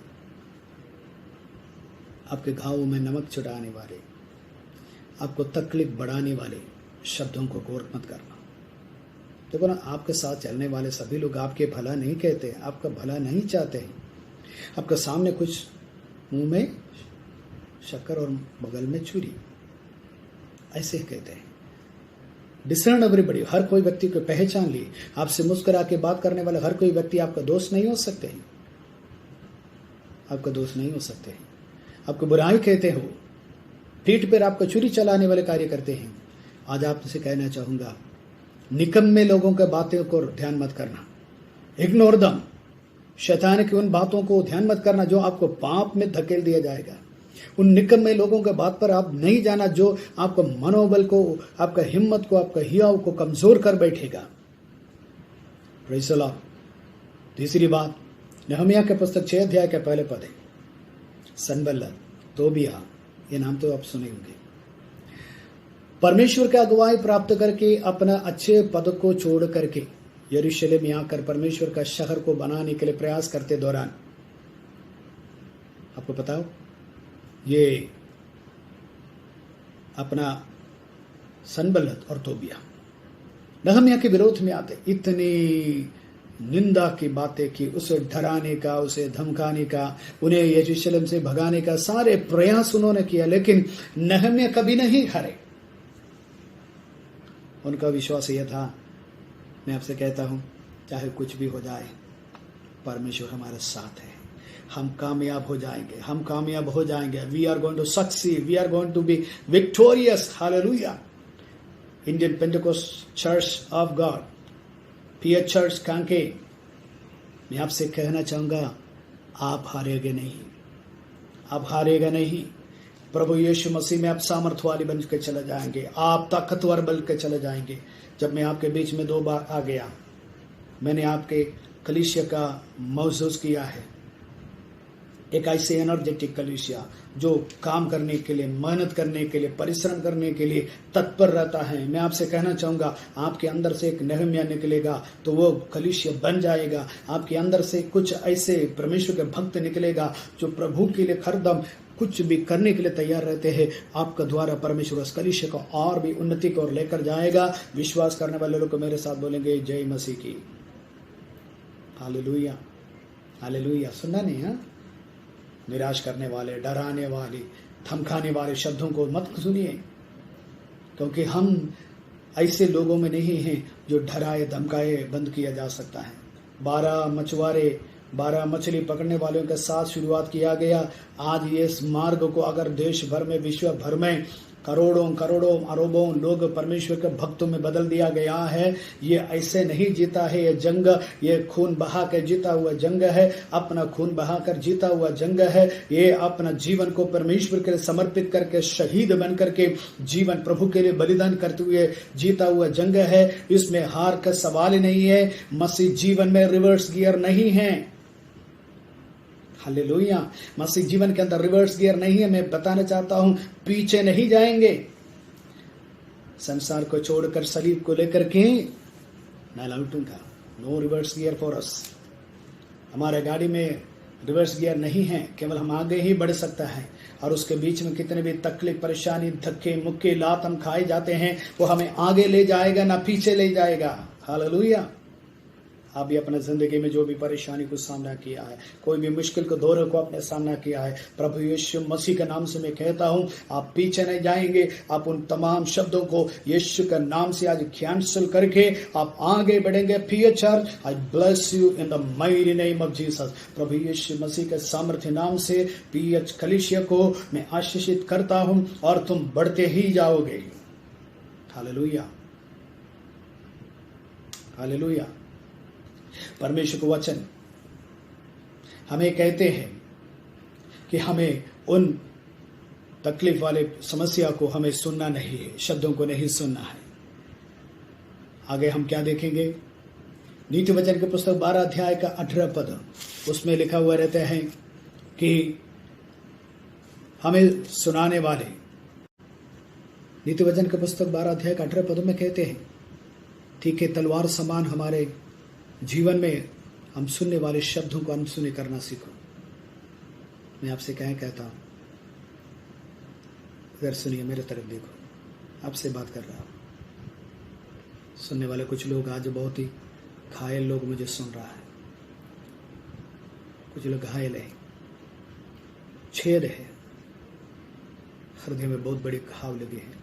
आपके घावों में नमक छिड़ाने वाले, आपको तकलीफ बढ़ाने वाले शब्दों को गौर मत करना। देखो ना, आपके साथ चलने वाले सभी लोग आपके भला नहीं कहते, आपका भला नहीं चाहते हैं। आपके सामने कुछ मुंह में शक्कर और बगल में छुरी, ऐसे कहते हैं। डिसर्न एवरीबॉडी, हर कोई व्यक्ति को पहचान लिए। आपसे मुस्कुरा के बात करने वाले हर कोई व्यक्ति आपका दोस्त नहीं हो सकते हैं, आपका दोस्त नहीं हो सकते हैं। आपको बुराई कहते हो, पीठ पर आपको छुरी चलाने वाले कार्य करते हैं। आज आपसे कहना चाहूंगा, निकम्मे लोगों के बातों को ध्यान मत करना, इग्नोर दम। शैतान की उन बातों को ध्यान मत करना जो आपको पाप में धकेल दिया जाएगा। उन निकम्मे लोगों के बात पर आप नहीं जाना जो आपको मनोबल को, आपका हिम्मत को, आपका हियाव को कमजोर कर बैठेगा। Praise the Lord. तीसरी बात, नहम्याह के पुस्तक 6 अध्याय के पहले पद है। सनबल्लत, तोबिया, ये नाम तो आप सुने होंगे। परमेश्वर की अगुवाई प्राप्त करके अपना अच्छे पद को छोड़ करके यरूशलेम में आकर परमेश्वर का शहर को बनाने के लिए प्रयास करते दौरान, आपको पता हो, ये अपना सनबल्लत और तोबिया नहम्याह के विरोध में आते, इतनी निंदा की बातें की, उसे डराने का, उसे धमकाने का, उन्हें यरूशलेम से भगाने का सारे प्रयास उन्होंने किया, लेकिन नहम्याह कभी नहीं हारे। उनका विश्वास यह था, मैं आपसे कहता हूँ चाहे कुछ भी हो जाए, परमेश्वर हमारे साथ है, हम कामयाब हो जाएंगे, हम कामयाब हो जाएंगे। We are going to succeed, we are going to be victorious. Hallelujah. Indian Pentecost Church of God, PH Church Kanke, मैं आपसे कहना चाहूंगा, आप हारेंगे नहीं, आप हारेगा नहीं। प्रभु यीशु मसीह में आप सामर्थ्यवाली बन के चले जाएंगे, आप ताकतवर बन के चले जाएंगे। जब मैं आपके बीच में 2 बार आ गया, मैंने आपके कलीसिया का महसूस किया है, एक ऐसे एनर्जेटिक कलीसिया जो काम करने के लिए, मेहनत करने के लिए, परिश्रम करने के लिए तत्पर रहता है। मैं आपसे कहना चाहूंगा, आपके अंदर से एक नहम्याह निकलेगा तो वो कलीसिया बन जाएगा। आपके अंदर से कुछ ऐसे परमेश्वर के भक्त निकलेगा जो प्रभु के लिए हरदम कुछ भी करने के लिए तैयार रहते हैं। आपका द्वारा परमेश्वर उस कलीसिया को और भी उन्नति की ओर लेकर जाएगा। विश्वास करने वाले लोग मेरे साथ बोलेंगे जय मसीह की। Hallelujah, hallelujah. सुनना नहीं है? निराश करने वाले, डराने वाले, धमकाने वाले शब्दों को मत सुनिए, क्योंकि हम ऐसे लोगों में नहीं हैं जो डराए धमकाए बंद किया जा सकता है। 12 मछुआरे, 12 मछली पकड़ने वालों के साथ शुरुआत किया गया। आज ये इस मार्ग को अगर देश भर में, विश्व भर में करोड़ों करोड़ों अरबों लोग परमेश्वर के भक्तों में बदल दिया गया है। ये ऐसे नहीं जीता है ये जंग, ये खून बहा कर जीता हुआ जंग है, अपना खून बहा कर जीता हुआ जंग है। ये अपना जीवन को परमेश्वर के लिए समर्पित करके, शहीद बन करके जीवन प्रभु के लिए बलिदान करते हुए जीता हुआ जंग है। इसमें हार का सवाल ही नहीं है। मसीह जीवन में रिवर्स गियर नहीं है। हालेलुया। मसीह जीवन के अंदर रिवर्स गियर नहीं है। मैं बताना चाहता हूं, पीछे नहीं जाएंगे। संसार को छोड़कर सलीब को लेकर के मैं लौटूंगा। No reverse gear for us. हमारे गाड़ी में रिवर्स गियर नहीं है, केवल हम आगे ही बढ़ सकता है। और उसके बीच में कितने भी तकलीफ, परेशानी, धक्के मुक्के, लात हम खाए जाते हैं, वो हमें आगे ले जाएगा ना पीछे ले जाएगा। हालेलुया। आप भी अपने जिंदगी में जो भी परेशानी को सामना किया है, कोई भी मुश्किल को दौरे को आपने सामना किया है, प्रभु यीशु मसीह के नाम से मैं कहता हूं, आप पीछे नहीं जाएंगे। आप उन तमाम शब्दों को यीशु के नाम से आज कैंसिल करके आप आगे बढ़ेंगे। पीएचआर, I bless you in the mighty name of Jesus. प्रभु यीशु मसीह के सामर्थ्य नाम से पीएच कलीसिया को मैं आशीषित करता हूं और तुम बढ़ते ही जाओगे। Hallelujah, hallelujah. परमेश्वर का वचन हमें कहते हैं कि हमें उन तकलीफ वाले समस्या को हमें सुनना नहीं है, शब्दों को नहीं सुनना है। आगे हम क्या देखेंगे? नीति वचन के पुस्तक 12 अध्याय का 18 पद, उसमें लिखा हुआ रहता है कि हमें सुनाने वाले, नीति वचन के पुस्तक 12 अध्याय का 18 पद में कहते हैं, ठीक है, तलवार समान हमारे जीवन में हम सुनने वाले शब्दों को अनसुने करना सीखो। मैं आपसे क्या कहता हूं, इधर सुनिए, मेरे तरफ देखो, आपसे बात कर रहा हूं। सुनने वाले कुछ लोग आज बहुत ही घायल लोग मुझे सुन रहा है। कुछ लोग घायल है, छेद है, हृदय में बहुत बड़े घाव लगे हैं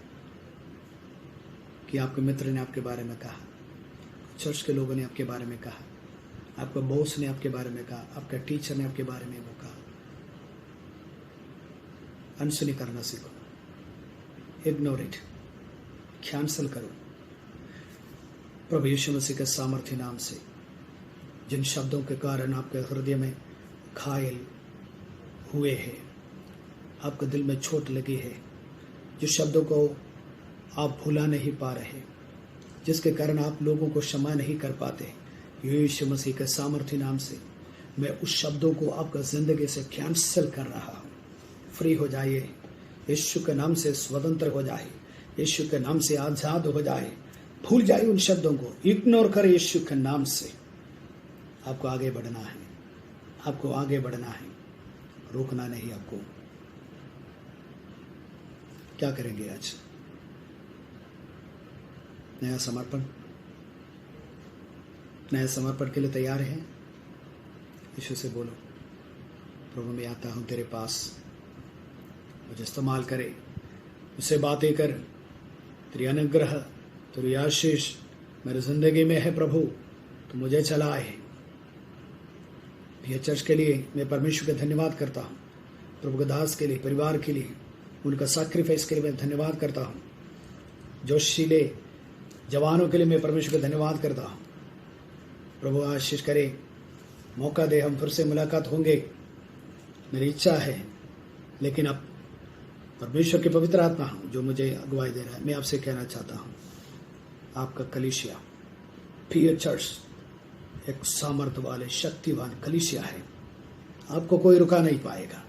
कि आपके मित्र ने आपके बारे में कहा, चर्च के लोगों ने आपके बारे में कहा, आपका बॉस ने आपके बारे में कहा, आपका टीचर ने आपके बारे में वो कहा। अनसुनी करना सीखो, इग्नोर इट, कैंसल करो। प्रभु यीशु मसीह के सामर्थ्य नाम से जिन शब्दों के कारण आपके हृदय में घायल हुए हैं, आपके दिल में चोट लगी है, जो शब्दों को आप भुला नहीं पा रहे, जिसके कारण आप लोगों को क्षमा नहीं कर पाते, यीशु मसीह के सामर्थ्य नाम से मैं उस शब्दों को आपका जिंदगी से कैंसिल कर रहा हूँ। फ्री हो जाइए, यीशु के नाम से स्वतंत्र हो जाए, यीशु के नाम से आजाद हो जाए। भूल जाइए उन शब्दों को, इग्नोर कर यीशु के नाम से। आपको आगे बढ़ना है, आपको आगे बढ़ना है, रोकना नहीं। आपको क्या करेंगे आज? नया समर्पण, नया समर्पण के लिए तैयार हैं? यीशु से बोलो, प्रभु मैं आता हूं तेरे पास, मुझे इस्तेमाल करे, मुझसे बातें कर, तेरी अनुग्रह तेरी आशीष मेरी जिंदगी में है प्रभु, तो मुझे चलाए। ये चर्च के लिए मैं परमेश्वर का धन्यवाद करता हूँ, प्रभु के दास के लिए, परिवार के लिए, उनका सैक्रिफाइस के लिए मैं धन्यवाद करता हूँ। जोशीले जवानों के लिए मैं परमेश्वर का धन्यवाद करता हूँ। प्रभु आशीष करे, मौका दे, हम फिर से मुलाकात होंगे, मेरी इच्छा है। लेकिन अब परमेश्वर की पवित्र आत्मा जो मुझे अगुवाई दे रहा है, मैं आपसे कहना चाहता हूँ, आपका कलीसिया पीयर चर्च एक सामर्थ्य वाले शक्तिवान कलीसिया है। आपको कोई रुका नहीं पाएगा।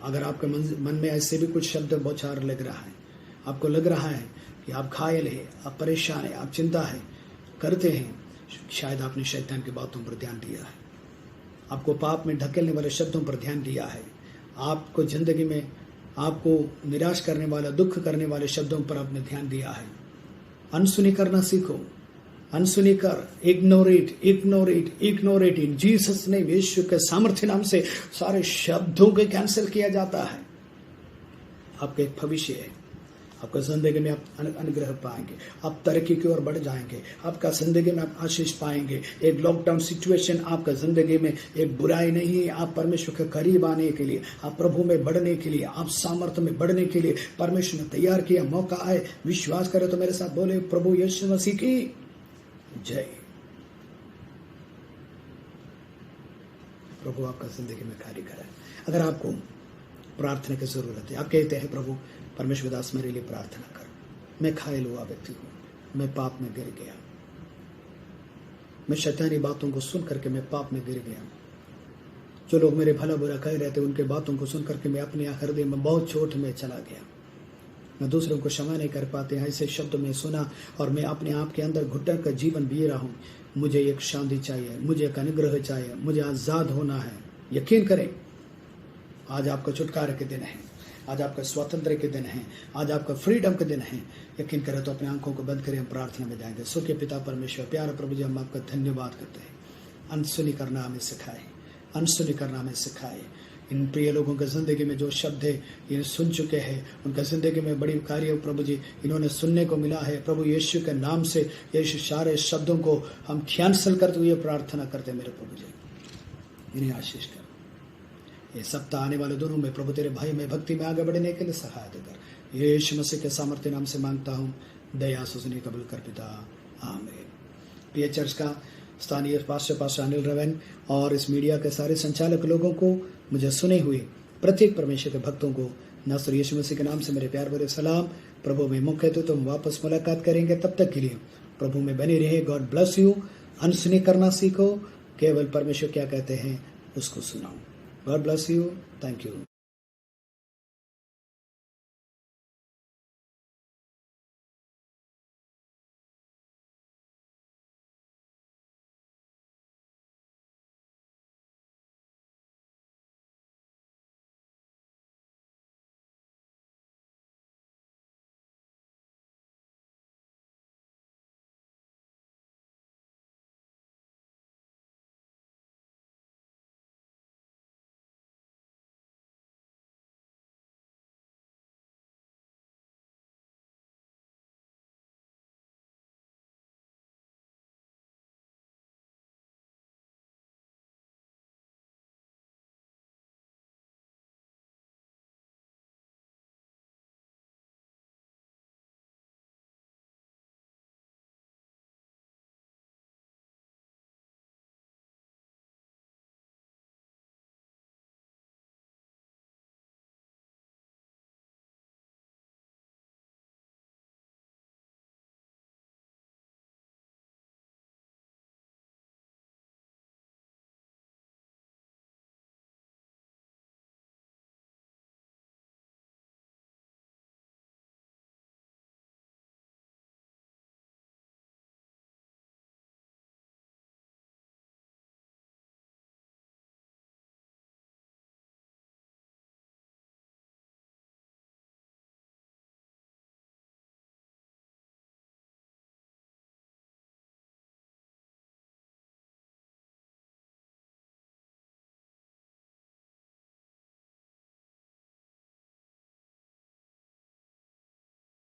अगर आपके मन में ऐसे भी कुछ शब्द बौछार लग रहा है, आपको लग रहा है कि आप घायल है, आप परेशान है, आप चिंता है करते हैं, शायद आपने शैतान की बातों पर ध्यान दिया है, आपको पाप में ढकेलने वाले शब्दों पर ध्यान दिया है, आपको जिंदगी में आपको निराश करने वाला, दुख करने वाले शब्दों पर आपने ध्यान दिया है। अनसुनी करना सीखो, अनसुनी कर, ignore it in Jesus name. Yeshu के सामर्थ्य नाम से सारे शब्दों को कैंसिल किया जाता है। आपका एक भविष्य है, आपका जिंदगी में आप अनुग्रह पाएंगे, आप तरक्की की ओर बढ़ जाएंगे, आपका जिंदगी में आप आशीष पाएंगे। एक लॉकडाउन सिचुएशन आपका जिंदगी में एक बुराई नहीं है। आप परमेश्वर के करीब आने के लिए, आप प्रभु में बढ़ने के लिए, आप सामर्थ्य में बढ़ने के लिए परमेश्वर ने तैयार किया। मौका आए, विश्वास करे तो मेरे साथ बोले, प्रभु यीशु मसीह की जय। प्रभु आपका जिंदगी में कार्य करे। अगर आपको प्रार्थना की जरूरत है, आप कहते हैं प्रभु परमेश्वर दास मेरे लिए प्रार्थना कर, मैं घायल हुआ व्यक्ति हूं, मैं पाप में गिर गया, मैं शैतानी बातों को सुन करके मैं पाप में गिर गया, जो लोग मेरे भला बुरा कह रहे थे उनके बातों को सुन करके मैं अपने हृदय में बहुत चोट में चला गया, मैं दूसरों को क्षमा नहीं कर पाते, ऐसे शब्द में सुना और मैं अपने आप के अंदर घुटन का जीवन जी रहा हूं। मुझे एक शांति चाहिए, मुझे एक अनुग्रह चाहिए, मुझे आजाद होना है। यकीन करें, आज आपका छुटकारे के दिन है, आज आपका स्वतंत्र के दिन है, आज आपका फ्रीडम के दिन है। यकीन करें तो अपने आंखों को बंद करें, हम प्रार्थना में जाएंगे। सुखे पिता परमेश्वर, प्यारे प्रभु जी, हम आपका धन्यवाद करते हैं। अनसुनी करना हमें सिखाए, अनसुनी करना हमें सिखाए। इन प्रिय लोगों के जिंदगी में जो शब्द है ये सुन चुके हैं, उनका जिंदगी में बड़ी कार्य प्रभु जी इन्होंने सुनने को मिला है। प्रभु यीशु के नाम से यीशु सारे शब्दों को हम कैंसल करते हुए प्रार्थना करते हैं। मेरे प्रभु जी इन्हें आशीष कर। ये सप्ताह आने वाले दिनों में प्रभु तेरे भाई में भक्ति में आगे बढ़ने के लिए सहायता कर। यीशु मसीह के सामर्थ्य नाम से मांगता हूँ, दया सुसनी कबूल कर पिता, आमीन। पीए चर्च का स्थानीय पास्टर अनिल रवैन और इस मीडिया के सारे संचालक लोगों को, मुझे सुने हुए प्रत्येक परमेश्वर के भक्तों को नासर यीशु मसीह के नाम से मेरे प्यार भरे सलाम। प्रभु में मुख्य तो हम वापस मुलाकात करेंगे, तब तक के लिए प्रभु में बने रहे। God bless you. अनसुनी करना सीखो, केवल परमेश्वर क्या कहते हैं उसको सुनाओ। God bless you. Thank you.